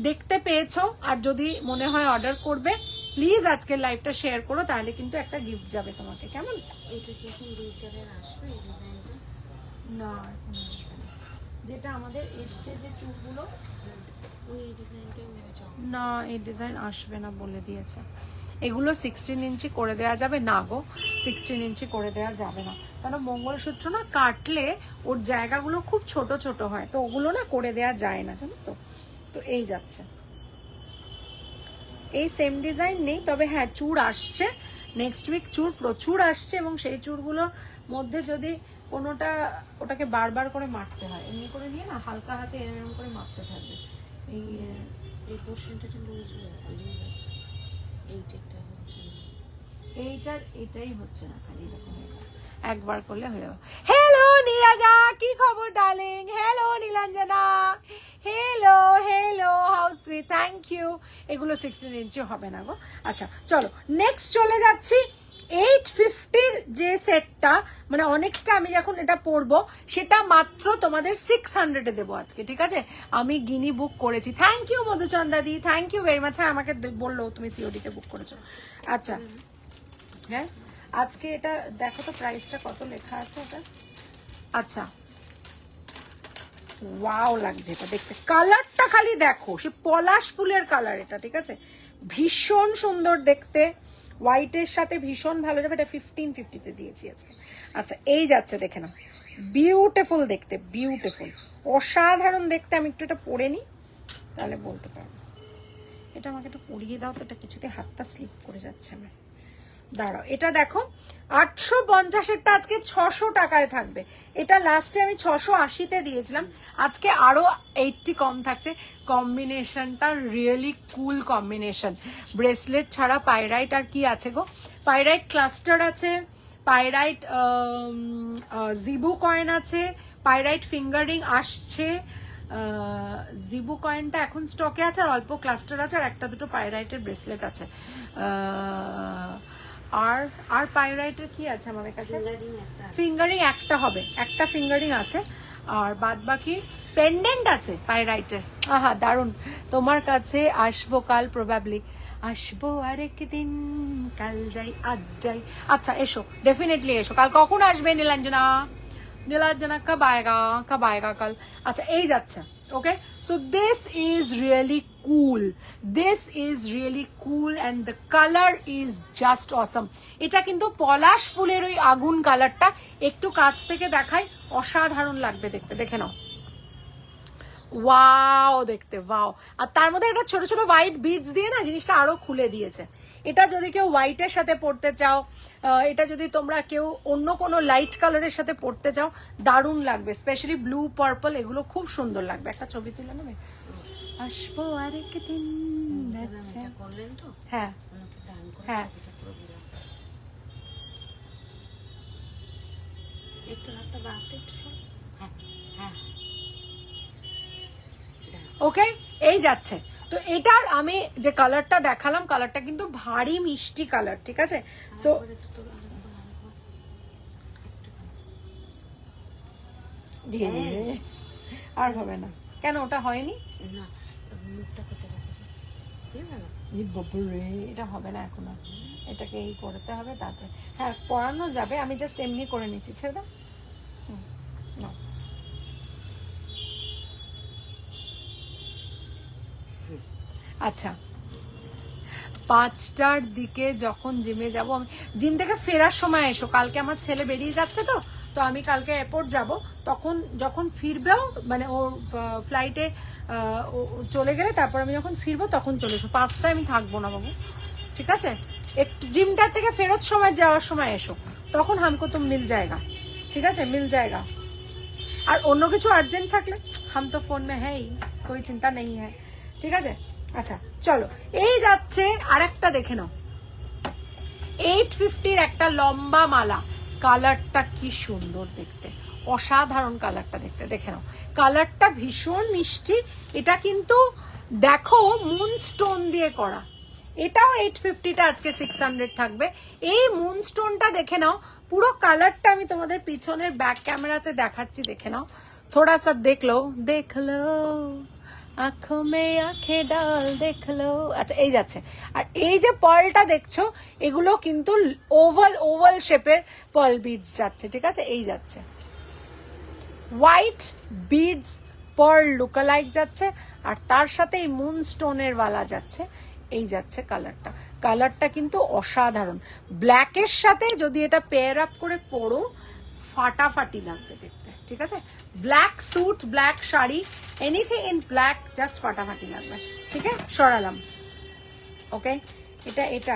দেখতে পেয়েছো। আর যদি মনে হয় অর্ডার করবে, প্লিজ আজকের লাইভটা শেয়ার করো, তাহলে কিন্তু একটা গিফট যাবে তোমাকে, কেমন? এটা কি এখন ডিজাইনের আসবে এই ডিজাইনটা? না এখন আসবে না, যেটা আমাদের এসছে যে চুলগুলো, উনি এই ডিজাইনটাই নেবে চাও? না এই ডিজাইন আসবে না বলে দিয়েছে। এগুলো 16 ইঞ্চি করে দেওয়া যাবে না গো, 16 ইঞ্চি করে দেওয়া যাবে না, কারণ মঙ্গলসূত্র না কাটলে ওর জায়গাগুলো খুব ছোট ছোট হয়, তো ওগুলো না করে দেওয়া যায় না, জানো তো। তো এই যাচ্ছে, এই সেম ডিজাইন নেই, তবে হ্যাঁ চূড় আসছে নেক্সট উইক, চূড় প্রচুর আসছে, এবং সেই চূড়গুলোর মধ্যে যদি কোনোটা, ওটাকে বারবার করে মারতে হয়, এমনি করে নিয়ে না হালকা হাতে এরকম করে মারতে থাকবে। এই পোর্শনটা একটু লুজ আছে, এই টেকটা হচ্ছে না, এটাই হচ্ছে না, খালি এরকম হয়ে যাবে, একবার করলে হয়ে যাবে। হ্যালো নীরাজা, কি খবর darling? Hello Nilanjana, hello hello, how sweet, thank you. এগুলো 16 ইঞ্চি হবে না গো। আচ্ছা চলো নেক্সট চলে যাচ্ছি। 850-র যে সেটটা, মানে অনেকটা আমি যখন এটা পরবো সেটা মাত্র তোমাদের 600-এ দেবো আজকে, ঠিক আছে? আমি গিনি বুক করেছি। থ্যাংক ইউ মধুচন্দাদি, থ্যাংক ইউ ভেরি মাচ। হ্যাঁ আমাকে বললো তুমি সিওডিতে বুক করেছো। আচ্ছা হ্যাঁ, আজকে এটা দেখো তো প্রাইসটা কত লেখা আছে এটা। আচ্ছা ওয়াও লাগছে এটা দেখতে, কালারটা খালি দেখো, সে পলাশ ফুলের কালার এটা, ঠিক আছে? ভীষণ সুন্দর দেখতে, হোয়াইটের সাথে ভীষণ ভালো যাবে। এটা 1550-তে দিয়েছি আজকে। আচ্ছা এই যাচ্ছে, দেখে নাও, বিউটিফুল দেখতে, বিউটিফুল, অসাধারণ দেখতে। আমি একটু এটা পরে নিই, তাহলে বলতে পারবো। এটা আমাকে একটু পরিয়ে দাও তো, এটা কিছুতে হাতটা স্লিপ করে যাচ্ছে আমার। দাঁড়াও, এটা দেখো 850-এরটা আজকে 600 টাকায় থাকবে। এটা লাস্টে আমি 680-তে দিয়েছিলাম, আজকে আরো 80 কম থাকছে। কম্বিনেশনটা রিয়েলি কুল কম্বিনেশন। ব্রেসলেট ছাড়া পাইরাইট আর কি আছে গো? পাইরাইট ক্লাস্টার আছে, পাইরাইট জিবু কয়েন আছে, পাইরাইট ফিঙ্গারিং আসছে, জিবু কয়েনটা এখন স্টকে আছে, আর অল্প ক্লাস্টার আছে, আর একটা দুটো পাইরাইটের ব্রেসলেট আছে। আর পাইরাইটের কি আছে আমাদের কাছে? ফিঙ্গারিং একটা হবে, একটা ফিঙ্গারিং আছে, আর বাদ বাকি পেন্ডেন্ট আছে পাইরাইটের। আহা দারুন, তোমার কাছে আসবো কাল, প্রবাবলি আসবো আরেকদিন, কাল যাই আজ যাই। আচ্ছা এসো, ডেফিনেটলি এসো। কাল কখন আসবে নীলাঞ্জনা? নীলাঞ্জনা কব আয়েগা কাল? আচ্ছা এই যাচ্ছে, okay, so this is really cool and the color is just awesome. এটা কিন্তু পলাশ ফুলের ওই আগুন কালারটা, একটু কাছ থেকে দেখাই, অসাধারণ লাগবে দেখতে, দেখে নাও। ওয়াও দেখতে, ওয়াও। আর তার মধ্যে একটা ছোট ছোট হোয়াইট বিডস দিয়ে না জিনিসটা আরো খুলে দিয়েছে। এটা যদি কেউ হোয়াইটের সাথে পড়তে চাও, এটা যদি তোমরা কেউ অন্য কোনো লাইট কালারের সাথে পড়তে চাও, দারুণ লাগবে। স্পেশালি ব্লু পার্পল, এগুলো খুব সুন্দর লাগবে। একটা ছবি তুলে নেবে? আসবো আরেকদিন। হ্যাঁ হ্যাঁ, একটু হাতটা বাড়তে, একটু হ্যাঁ হ্যাঁ, ওকে এই যাচ্ছে। তো এটার আমি যে কালারটা দেখালাম, কালারটা কিন্তু ভারী মিষ্টি কালার, ঠিক আছে? সো আর হবে না কেন? ওটা হয়নি না মুখটা করতে গেছে, এটা হবে না এখন, এটাকে এই করতে হবে, তারপরে হ্যাঁ পড়ানো যাবে। আমি জাস্ট এমনি করে নিচ্ছি, ছেড়ে দাও না। আচ্ছা 5টার দিকে যখন জিমে যাব, আমি জিম থেকে ফেরার সময় এসো। কালকে আমার ছেলে বেরিয়ে যাচ্ছে, তো আমি কালকে এয়ারপোর্ট যাব, তখন যখন ফিরবেও, মানে ওর ফ্লাইটে চলে গেলে তারপর আমি যখন ফিরবো তখন চলে এসো। 5টায় আমি থাকবো না বাবু, ঠিক আছে? একটু জিমটার থেকে ফেরত সময় যাওয়ার সময় এসো, তখন হামকো তুম মিল জায়গা, ঠিক আছে? মিল জায়গা। আর অন্য কিছু আর্জেন্ট থাকলে হাম তো ফোন মে হ্যাঁ, কোই চিন্তা নেই হ্যাঁ, ঠিক আছে? আচ্ছা চলো এই যাচ্ছে, আর একটা দেখে নাও। 850-র একটা লম্বা মালা, কালারটা কি সুন্দর দেখতে, অসাধারণ কালারটা দেখতে, দেখে নাও। কালারটা ভীষণ মিষ্টি। এটা কিন্তু দেখো মুন স্টোন দিয়ে করা, এটাও 850-টা আজকে 600 থাকবে। এই মুন স্টোনটা দেখে নাও, পুরো কালারটা আমি তোমাদের পিছনের ব্যাক ক্যামেরাতে দেখাচ্ছি, দেখে নাও। থোড়া সা দেখলো আঁখোं में आंखें डाल দেখলো। আচ্ছা এই যাচ্ছে। আর এই যে পার্লটা দেখছো এগুলো কিন্তু ওভাল শেপের পার্ল বিডস যাচ্ছে, ঠিক আছে? এই যাচ্ছে হোয়াইট বিডস পার্ল লুকালাইক যাচ্ছে, আর তার সাথে এই মুন স্টোনের ওয়ালা যাচ্ছে। এই যাচ্ছে কালারটা কিন্তু অসাধারণ। ব্ল্যাকের সাথে যদি এটা পেয়ার আপ করে পরো ফাটাফাটি লাগবে দেখতে, ঠিক আছে? Black sweet, black sari, anything in black just ফাটাফাটি লাগবে। ঠিক আছে, সরালাম। ওকে, এটা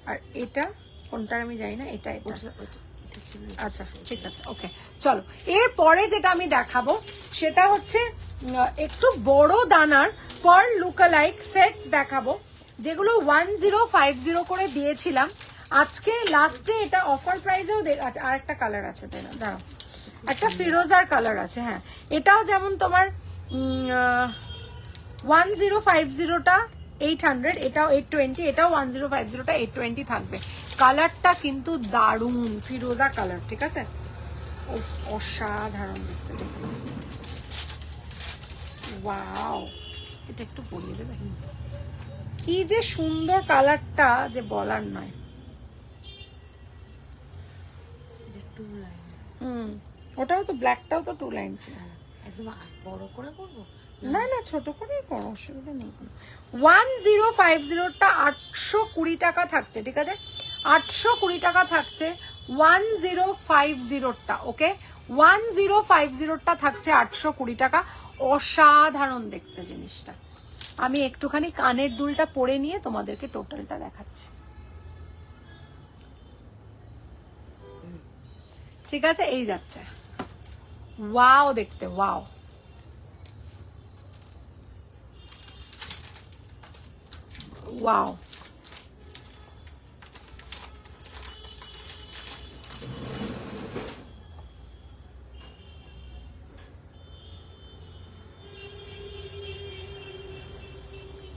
আর এটা কোনটার আমি জানি না, এটা আচ্ছা ঠিক আছে। ওকে চলো, এরপরে যেটা আমি দেখাবো সেটা হচ্ছে একটু বড় দানার পার্ল লুকালাইক সেটস দেখাবো, যেগুলো 1050 করে দিয়েছিলাম। আজকে লাস্টে এটা অফার প্রাইসেও আচ্ছা আর একটা কালার আছে, তাই না? দাঁড়াও, একটা ফিরোজার কালার আছে। হ্যাঁ, এটাও যেমন তোমার 1050টা 800, এটাও 820, এটাও 1050টা 820 থাকবে। কালারটা কিন্তু দারুণ ফিরোজা কালার, ঠিক আছে? অসাধারণ দেখতে। ওয়াও, এটা একটু পরিয়ে দেবে, কি যে সুন্দর কালারটা যে বলার নয়। ওটাও তো ব্ল্যাকটাও তো 2 লাইন ছিল। একদম বড় করে করবো না না, ছোট করেই করো, অসুবিধা নেই কোনো। 1050টা 820 টাকা থাকছে, ঠিক আছে? 820 টাকা থাকছে 1050টা। ওকে, 1050টা থাকছে 820 টাকা। অসাধারণ দেখতে জিনিসটা। আমি একটুখানি কানের দুলটা পরে নিয়ে তোমাদেরকে টোটালটা দেখাচ্ছি, ঠিক আছে? এই যাচ্ছে, ওয়াও দেখতে, ওয়াও। ওয়াও,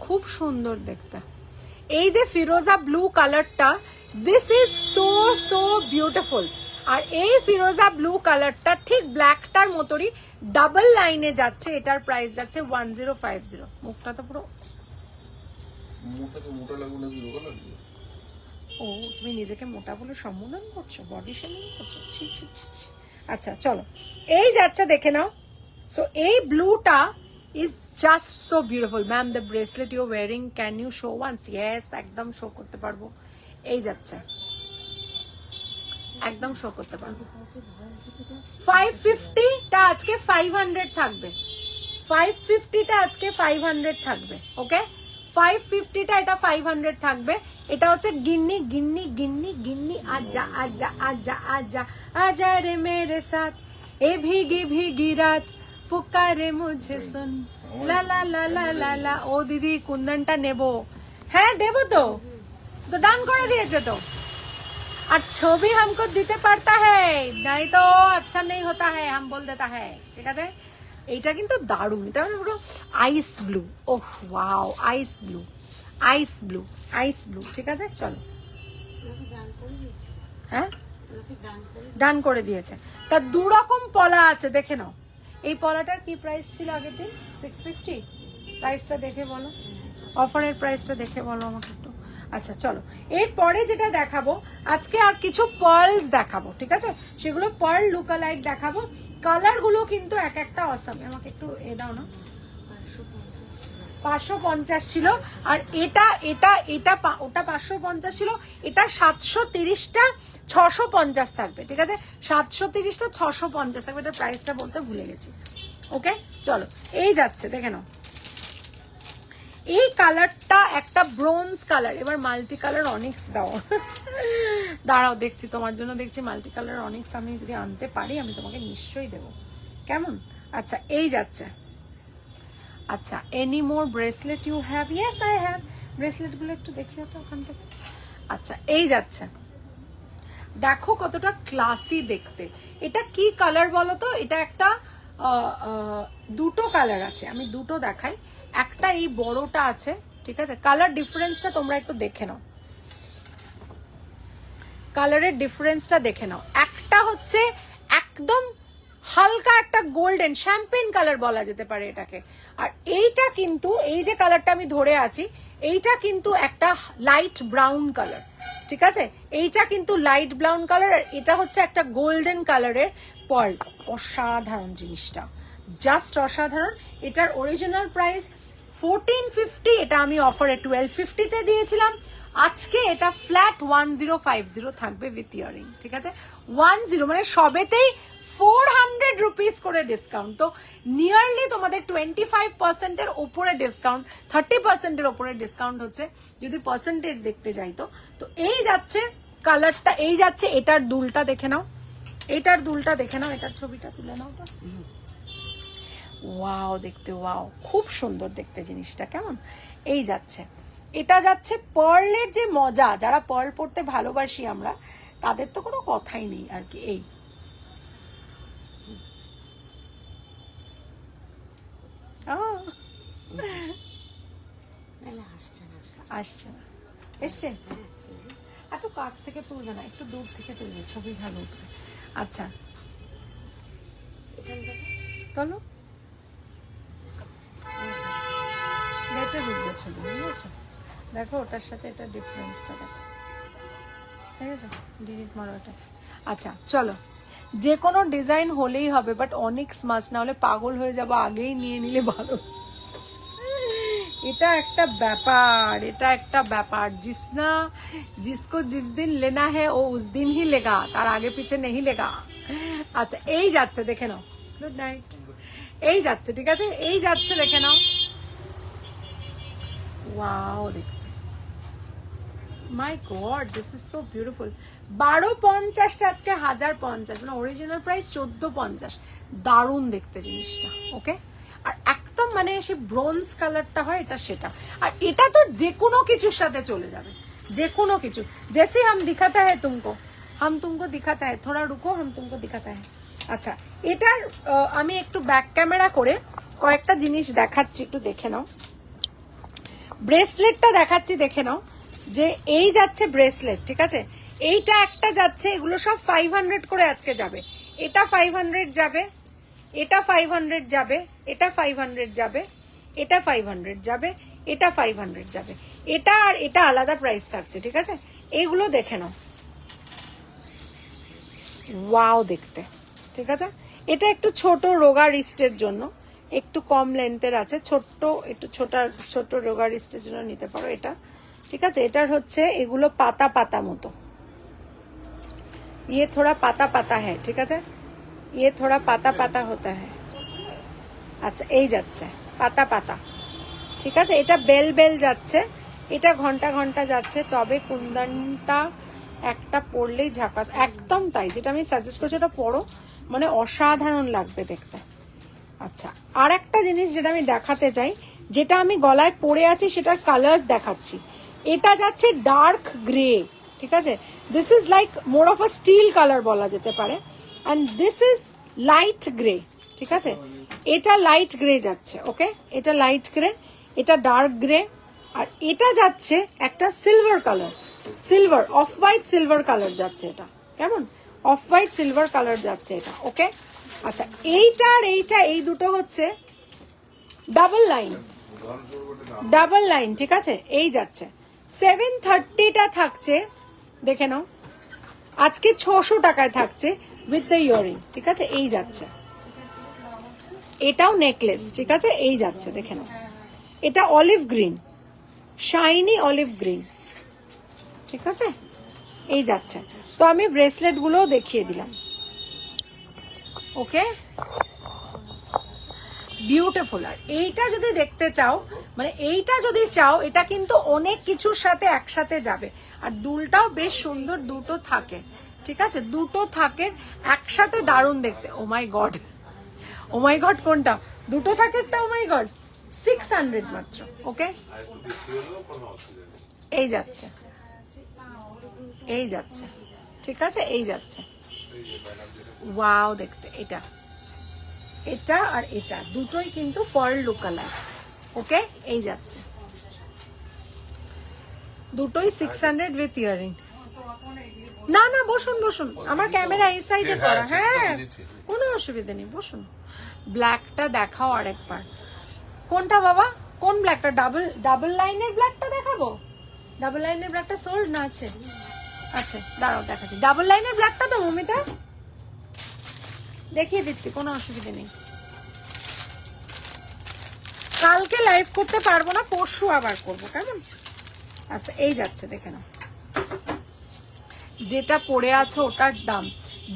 খুব সুন্দর দেখতে। এই যে ফিরোজা ব্লু কালারটা, দিস ইজ সো বিউটিফুল। আর এই ফিরোজা ব্লু কালারটা ঠিক ব্ল্যাকটার মতোই ডাবল লাইনে যাচ্ছে। এটার প্রাইস যাচ্ছে 1050। মুখটা তো পুরো মোটা লাগবে না, কি রোগা লাগবে? ও, তুমি নিজেকে মোটা বলে সম্বোধন করছো, বডি শেমিং করছো? ছি ছি ছি। আচ্ছা চলো, এই যাচ্ছে, দেখে নাও। সো এই ব্লুটা is just so beautiful. Ma'am, the bracelet you're wearing, can you show once? Yes, একদম শো করতে পারবো। এই যাচ্ছে, একদম শো করতে পারবো। 550টা আজকে 500 থাকবে। 550টা আজকে 500 থাকবে। ওকে, 550টা এটা 500 থাকবে। এটা হচ্ছে গিন্নি গিন্নি গিন্নি গিন্নি আজা আজা আজা আজা আজা রে মেরে সাথ এ ভিগি ভিগি রাত পুকারে মুঝে সুন লা লা লা লা লা লা। ও দিদি কুন্দনটা নেব? হ্যাঁ দেবো তো ডান করে দিয়েছে তো। আর ছবি हमको দিতে পারতা হ্যায়, নাই তো আচ্ছা নেই হতা হ্যায়, হাম বল দেতা হ্যায়, ঠিক আছে? এইটা কিন্তু দারুণ, এটা পুরো আইস ব্লু। ওহ ওয়াও, আইস ব্লু আইস ব্লু আইস ব্লু, ঠিক আছে? চলো, হ্যাঁ ডান করে দিয়েছে। তা 2 রকম পলা আছে, দেখে নাও। এই পলাটার কি প্রাইস ছিল আগের দিন? 650। প্রাইসটা দেখে বলো, অফারের প্রাইসটা দেখে বলো আমাকে একটু। আচ্ছা চলো, এরপরে যেটা দেখাবো আজকে আর কিছু পার্লস দেখাবো, ঠিক আছে? সেগুলো পার্ল লুকালাইক দেখাবো। কালারগুলো কিন্তু এক একটা অসাম। আমাকে একটু এ দাও না। 550 ছিল, আর এটা এটা এটা ওটা 550 ছিল, এটা 730টা 650 থাকবে, ঠিক আছে? 730টা 650 থাকবে। এটা প্রাইসটা বলতে ভুলে গেছি। ওকে চলো, এই যাচ্ছে, দেখে নাও। এই কালারটা একটা ব্রোঞ্জ কালার। এবার মাল্টি কালার অনিক্স দাও। দাঁড়াও, দেখছি তোমার জন্য, দেখছি মাল্টি কালার অনিক্স আমি যদি আনতে পারি আমি তোমাকে নিশ্চয়ই দেব, কেমন? আচ্ছা এই যাচ্ছে। আচ্ছা, any more bracelet you have? Yes I have. Bracelet গুলো একটু দেখিও তো ওখান থেকে। আচ্ছা এই যাচ্ছে, দেখো কতটা ক্লাসি দেখতে। এটা কি কালার বলো তো? এটা একটা দুটো কালার আছে, আমি দুটো দেখাই। একটা এই বড়টা আছে, ঠিক আছে? কালার ডিফারেন্সটা তোমরা একটু দেখে নাও। কালারের ডিফারেন্সটা দেখে নাও। একটা হচ্ছে একদম হালকা একটা গোল্ডেন শ্যাম্পেন কালার বলা যেতে পারে এটাকে, আর এইটা কিন্তু এই যে কালারটা আমি ধরে আছি এইটা কিন্তু একটা লাইট ব্রাউন কালার, ঠিক আছে? এইটা কিন্তু লাইট ব্রাউন কালার, আর এটা হচ্ছে একটা গোল্ডেন কালারের পার্ল। অসাধারণ জিনিসটা, জাস্ট অসাধারণ। এটার অরিজিনাল প্রাইস 1450, এটা আমি অফারে 1250 তে দিয়েছিলাম। আজকে এটা ফ্ল্যাট 1050 থাকবে উইথ ইয়ারিং, ঠিক আছে? 10 মানে সবেতেই 400 রুপিস করে ডিসকাউন্ট। তো নিয়ারলি তোমাদের 25% এর উপরে ডিসকাউন্ট, 30% এর উপরে ডিসকাউন্ট হচ্ছে যদি পার্সেন্টেজ দেখতে যাই। তো এই যাচ্ছে কালারটা, এই যাচ্ছে। এটার দুলটা দেখে নাও, এটার দুলটা দেখে নাও, এটার ছবিটা তুলে নাও তো। ওয়াও দেখতে, ওয়াও খুব সুন্দর দেখতে জিনিসটা, কেমন? এই যাচ্ছে, এটা যাচ্ছে পার্লের যে মজা, যারা পার্ল পড়তে ভালোবাসি আমরা তাদের তো কোনো কথাই নেই আর কি। এই আসছে না, এসছে, এত কাছ থেকে তুলবে না, একটু দূর থেকে তুলবে, ছবি ভালো উঠবে। আচ্ছা চলো, বেটার উঠবে ছবি, বুঝেছো? দেখো ওটার সাথে এটা ডিফারেন্সটা দেখো, ঠিক আছে? ডিলিট মারো এটা। আচ্ছা চলো, যে কোনো ডিজাইন হলেই হবে, বাট অনেক স্মার্ট, না হলে পাগল হয়ে যাবো, আগেই নিয়ে নিলে ভালো। এটা একটা ব্যাপার, এটা একটা ব্যাপার। জিসকো জিস দিন লেনা হ্যায় ও উস দিন হি লেগা, তার আগে পিছে নেই লেগা। আচ্ছা এই যাচ্ছে, দেখে নাও। Good night. এই যাচ্ছে, ঠিক আছে? এই যাচ্ছে, দেখে নাও। ওয়াও দেখতে, my god this is so beautiful. 1250টা আজকে 1050, মানে অরিজিনাল প্রাইস 1450। দারুণ দেখতে জিনিসটা, ওকে? আর একদম মানে সে ব্রোঞ্জ কালারটা হয় এটা, সেটা। আর এটা তো যে কোনো কিছুর সাথে চলে যাবে, যে কোনো কিছু। জেসে হাম দিখাতা হ্যায় তুমকো, হাম তুমকো দিখাতা হ্যায়, থোড়া রুকো, হাম তুমকো দিখাতা হ্যায়। আচ্ছা এটার আমি একটু ব্যাক ক্যামেরা করে কয়েকটা জিনিস দেখাচ্ছি, একটু দেখে নাও। ব্রেসলেটটা দেখাচ্ছি, দেখে নাও। যে এই যাচ্ছে ব্রেসলেট, ঠিক আছে? এইটা একটা যাচ্ছে, এগুলো সব 500 করে আজকে যাবে। এটা 500 যাবে, এটা 500 যাবে, এটা 500 যাবে, এটা 500 যাবে, এটা 500 যাবে। এটা আর এটা আলাদা প্রাইস থাকছে, ঠিক আছে? এইগুলো দেখে নাও। ওয়াও দেখতে, ঠিক আছে? এটা একটু ছোট রোগা রিস্টের জন্য, একটু কম লেন্থের আছে, ছোট্ট একটু ছোট রোগা রিস্টের জন্য নিতে পারো এটা, ঠিক আছে? এটার হচ্ছে এগুলো পাতা পাতা মতো, ये थोड़ा पाता पाता है, ঠিক আছে? ये थोड़ा पाता पाता होता है। আচ্ছা এই যাচ্ছে পাতা পাতা, ঠিক আছে? এটা বেল বেল যাচ্ছে, এটা ঘন্টা ঘন্টা যাচ্ছে। তবে কুন্দনটা একটা পরলেই ঝাকাস, একদম তাই। যেটা আমি সাজেস্ট করছি এটা পরো, মানে অসাধারণ লাগবে দেখতে। আচ্ছা আর একটা জিনিস যেটা আমি দেখাতে চাই, যেটা আমি গলায় পরে আছি সেটার কালার্স দেখাচ্ছি। এটা যাচ্ছে ডার্ক গ্রে, ঠিক আছে? This is like more of a steel colour বলা যেতে পারে, and this is light grey, ঠিক আছে? এটা লাইট গ্রে যাচ্ছে, ওকে? এটা লাইট গ্রে, এটা ডার্ক গ্রে, আর এটা যাচ্ছে একটা silver colour, silver off white silver colour যাচ্ছে এটা, কেমন? অফ হোয়াইট সিলভার কালার যাচ্ছে এটা, ওকে? আচ্ছা এইটা আর এইটা, এই দুটো হচ্ছে ডাবল লাইন, ডাবল লাইন, ঠিক আছে? এই যাচ্ছে 730টা থাকছে, দেখে নাও। আজকে 600 টাকায় থাকছে উইথ দ্য ইয়ারিং, ঠিক আছে? এই যাচ্ছে, এটাও নেকলেস, ঠিক আছে? এই যাচ্ছে, দেখে নাও। এটা olive green, shiny olive green, ঠিক আছে? এই যাচ্ছে। তো আমি ব্রেসলেট গুলোও দেখিয়ে দিলাম, ওকে? বিউটিফুল। আর এইটা যদি দেখতে চাও, মানে এইটা যদি চাও, এটা কিন্তু অনেক কিছুর সাথে একসাথে যাবে। আর দুলটাও বেশ সুন্দর, দুটো থাকে, ঠিক আছে? দুটো থাকে একসাথে, দারুণ দেখতে। ও মাই গড, ও মাই গড, কোনটা? দুটো থাকে একটা, ও মাই গড। 600 মাত্র, ওকে? এই যাচ্ছে, এই যাচ্ছে, ঠিক আছে? এই যাচ্ছে, ওয়াও দেখতে। এটা এটা আর এটা দুটোই কিন্তু পার্ল লুক কালার, ওকে? এই যাচ্ছে দুটোই 600 উইথ ইয়ারিং। না না বসুন বসুন, আমার ক্যামেরা এই সাইডে করা। হ্যাঁ কোনো অসুবিধা নেই, বসুন। ব্ল্যাকটা দেখাও আরেকবার। কোনটা বাবা, কোন ব্ল্যাকটা? ডাবল লাইনের ব্ল্যাকটা দেখাবো? ডাবল লাইনের ব্ল্যাকটা সোল্ড না আছে? আচ্ছা দাঁড়াও দেখাচ্ছি। ডাবল লাইনের ব্ল্যাকটা তো মমিতা দেখিয়ে দিচ্ছি, কোনো অসুবিধা নেই। কালকে লাইভ করতে পারবো না, পরশু আবার করবো, কেমন? আচ্ছা এই যাচ্ছে, দেখে নাও। যেটা পড়ে আছে ওটার দাম,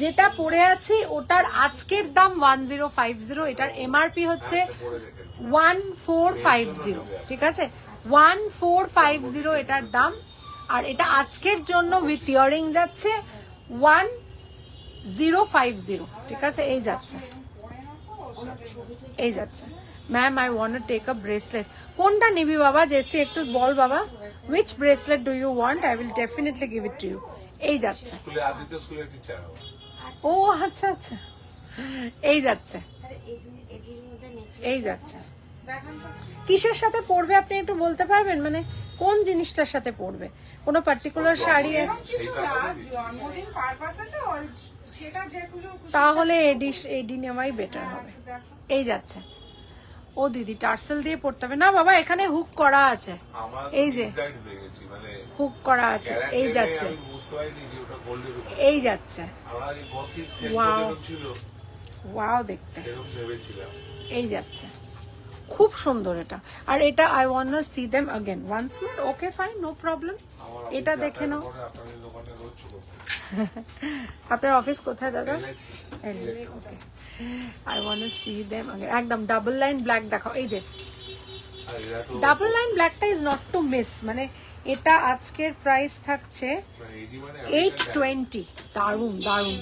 যেটা পড়ে আছে ওটার আজকের দাম 1050, এটার এমআরপি হচ্ছে 1450, ঠিক আছে? 1450 এটার দাম। আর এটা আজকের জন্য উইথ ইয়ারিং যাচ্ছে 1050, ঠিক আছে? এই যাচ্ছে, এই যাচ্ছে। Ma'am I want to take a bracelet. কোনটা নিবি বাবা? জেসি একটু বল বাবা, which bracelet do you want? I will definitely give it to you. এই যাচ্ছে। ও আচ্ছা আচ্ছা, এই যাচ্ছে, এই যাচ্ছে। কিসের সাথে পরবে আপনি একটু বলতে পারবেন? মানে কোন জিনিসটার সাথে পরবে? কোনো পার্টিকুলার শাড়ি আছে? তাহলে এডি নেওয়াই বেটার হবে। এই যাচ্ছে। ও দিদি টার্সেল দিয়ে পড়তে হবে না বাবা, এখানে হুক করা আছে, এই যে হুক করা আছে। এই যাচ্ছে, এই যাচ্ছে। ওয়াও ওয়াও দেখতে, এই যাচ্ছে, খুব সুন্দর এটা। আর এটা I want to see them again once more. Okay fine, no problem. এটা দেখে নাও। আপনার অফিস কোথায় দাদা? Okay, I want to see them again. একদম ডাবল লাইন ব্ল্যাক দেখাও। এই যে ডাবল লাইন ব্ল্যাকটা ইজ নট টু মিস। মানে এটা আজকের প্রাইস থাকছে 820। দারুন দারুন।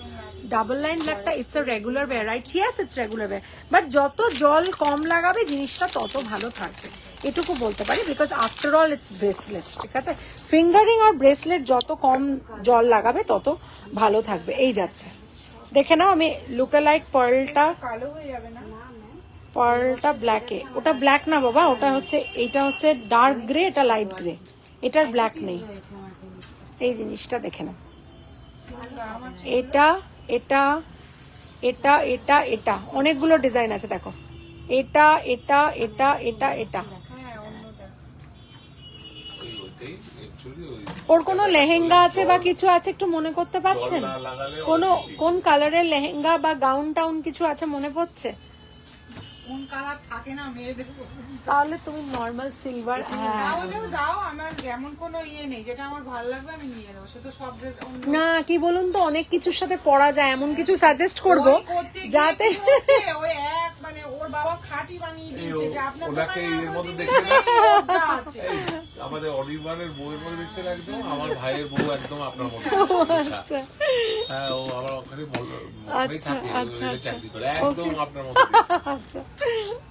ডাবল লাইন ব্ল্যাকটা it's a regular wear, right? Yes it's regular wear, but যত জল কম লাগাবে জিনিসটা তত ভালো থাকবে, এটুকু বলতে পারি। Because after all it's bracelet, ঠিক আছে? ফিঙ্গারিং আর ব্রেসলেট যত কম জল লাগাবে তত ভালো থাকবে। এই যাচ্ছে, দেখে নাও। আমি লুকালাইক পার্লটা, পার্লটা ব্ল্যাকে, ওটা ব্ল্যাক না বাবা, ওটা হচ্ছে, এইটা হচ্ছে ডার্ক গ্রে, এটা লাইট গ্রে, এটার ব্ল্যাক নেই। এই জিনিসটা দেখে নাও। এটা এটা এটা এটা এটা অনেকগুলো ডিজাইন আছে, দেখো। এটা এটা এটা এটা এটা ওর কোনো লেহেঙ্গা আছে বা কিছু আছে একটু মনে করতে পারছেন? কোন কালারের লেহেঙ্গা বা গাউন টাউন কিছু আছে মনে পড়ছে? কোন কালার থাকে না মেয়েদের? তাহলে তুমি নরমাল সিলভার। তাহলেও দাও, আমার এমন কোনো ইয়ে নেই, যেটা আমার ভালো লাগবে আমি নিয়ে নেবো। সে তো সব ড্রেস না, কি বলুন তো, অনেক কিছুর সাথে পরা যায়, এমন কিছু সাজেস্ট করব যাতে ওই এক মানে ওর বাবা খাঁটি বানিয়ে দিয়েছে যে আপনার ওনাকে দোকানে এর এত মধ্যে জিনিস দেখতে নেই, ওর যা আছে। আমাদের অনির্বাণের বউয়ের মধ্যে দেখতে একদম, আমার ভাইয়ের বউ একদম আপনার মতো। আচ্ছা হ্যাঁ, ও আমার ওখানে আচ্ছা, থাকে, আচ্ছা, চাকরি করে, একদম আপনার মতো। আচ্ছা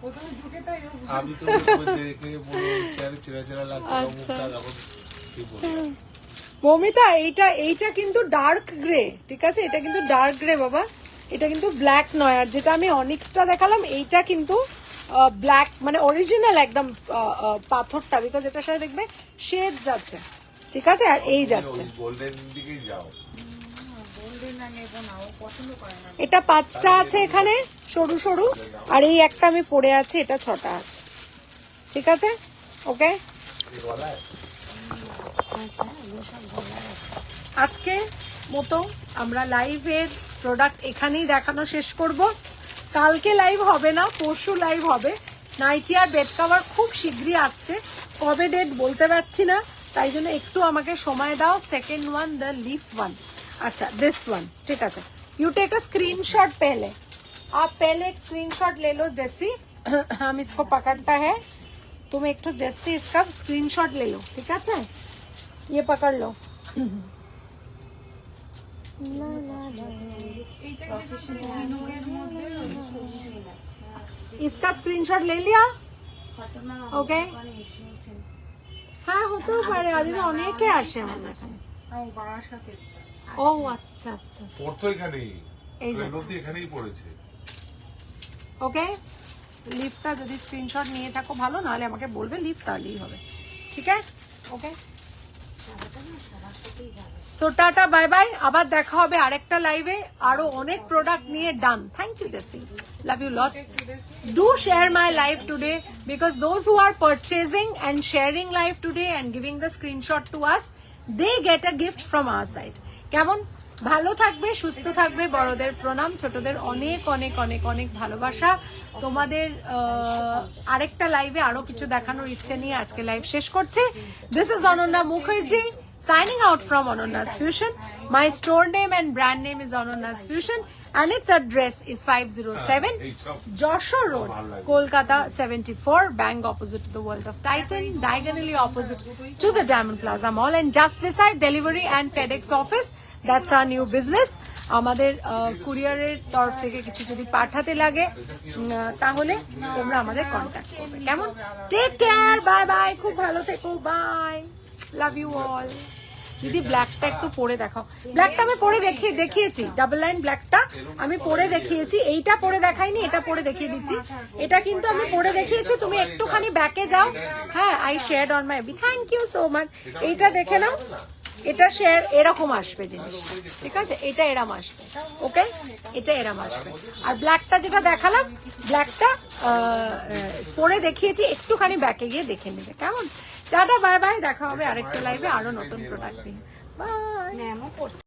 প্রথমে ঢুকে তাই আমি তো দেখে বলো চেহারা চেরা চেরা লাগছে, মুখটা যখন কি বলবো। মমিতা, এইটা কিন্তু ডার্ক গ্রে, ঠিক আছে? এটা কিন্তু ডার্ক গ্রে বাবা, এটা কিন্তু ব্ল্যাক নয়। আর যেটা আমি অনিক্সটা দেখালাম এইটা কিন্তু ব্ল্যাক, মানে অরিজিনাল একদম পাথরটা, বিকজ এটার সাথে দেখবে শেডস আছে, ঠিক আছে? আর এই যাচ্ছে, গোল্ডেন দিকেই যাও। এটা 5টা আছে এখানে সরু সরু, আর এই একটা আমি পরে আছি, এটা 6টা আছে, ঠিক আছে? ওকে, আজকে মতো আমরা লাইভের প্রোডাক্ট এখানেই দেখানো শেষ করব। কালকে লাইভ হবে না, পরশু লাইভ হবে। নাইটি আর বেড কভার খুব শীঘ্রই আসছে, কবে ডেট বলতে পারছি না, তাই জন্য একটু আমাকে সময় দাও। Second one, the leaf one. अच्छा दिस वन, ठीक है? यू टेक अ स्क्रीनशॉट पहले, आप पहले एक स्क्रीनशॉट ले लो। जैसी हम इसको पकड़ता है, तुम एक तो जैसे इसका स्क्रीनशॉट ले लो, ठीक है? ये पकड़ लो। इसका स्क्रीनशॉट ले लिया? ओके, हाँ হতেও পারে, আদিন অনেকে আসে আমাদের এখানে। ও আচ্ছা আচ্ছা, পড়তো এখানেই, নদী এখানেই পড়েছে। ওকে, লিফটটা যদি স্ক্রিনশট নিয়ে থাকো ভালো, নাহলে আমাকে বলবে, লিফট তাহলেই হবে, ঠিক আছে? Okay. So tata bye bye, আবার দেখা হবে আরেকটা লাইভে আরো অনেক প্রোডাক্ট নিয়ে। Done, thank you Jessie, love you lots. Do share my live today because those who are purchasing and sharing live today and giving the screenshot to us, they get a gift from our side. কেমন? ভালো থাকবে, সুস্থ থাকবে, বড়দের প্রণাম, ছোটদের অনেক অনেক অনেক অনেক ভালোবাসা। তোমাদের আরেকটা লাইভে আরো কিছু দেখানোর ইচ্ছে নিয়ে আজকে লাইভ শেষ করছি। This is Ananya Mukherjee signing out from Anonna's Fusion. My store name and brand name is Anonna's Fusion and its address is 507 Joshua Road, Kolkata 74, bang opposite to the World of Titan, diagonally opposite to the Diamond Plaza Mall, and just beside delivery and FedEx office. That's our new business. আমাদের কুরিয়ারের তরফ থেকে কিছু যদি পাঠাতে লাগে তাহলে তোমরা আমাদের কন্ট্যাক্ট করবে। কেমন? টেক কেয়ার, বাই বাই, খুব ভালো থেকো, বাই, লাভ ইউ অল। দিদি ব্ল্যাকটা একটু পরে দেখাও। ব্ল্যাকটা আমি পরে দেখিয়েছি, ডাবল লাইন ব্ল্যাকটা আমি পরে দেখিয়েছি। এইটা পরে দেখাইনি, এটা পরে দেখিয়ে দিচ্ছি। এটা কিন্তু আমি পরে দেখিয়েছি, তুমি একটুখানি ব্যাকে যাও। হ্যাঁ, I shared on my FB, thank you so much. এইটা দেখে নাও, এটা শেয়ার এরকম আসবে জিনিসটা, ঠিক আছে? এটা এরম আসবে, ওকে, এটা এরম আসবে। আর ব্ল্যাকটা যেটা দেখালাম, ব্ল্যাকটা পরে দেখিয়েছি, একটুখানি ব্যাকে গিয়ে দেখে নেবে। কেমন? টাটা বাই বাই, দেখা হবে আরেকটা লাইভে আরো নতুন প্রোডাক্ট নিয়ে। বাই।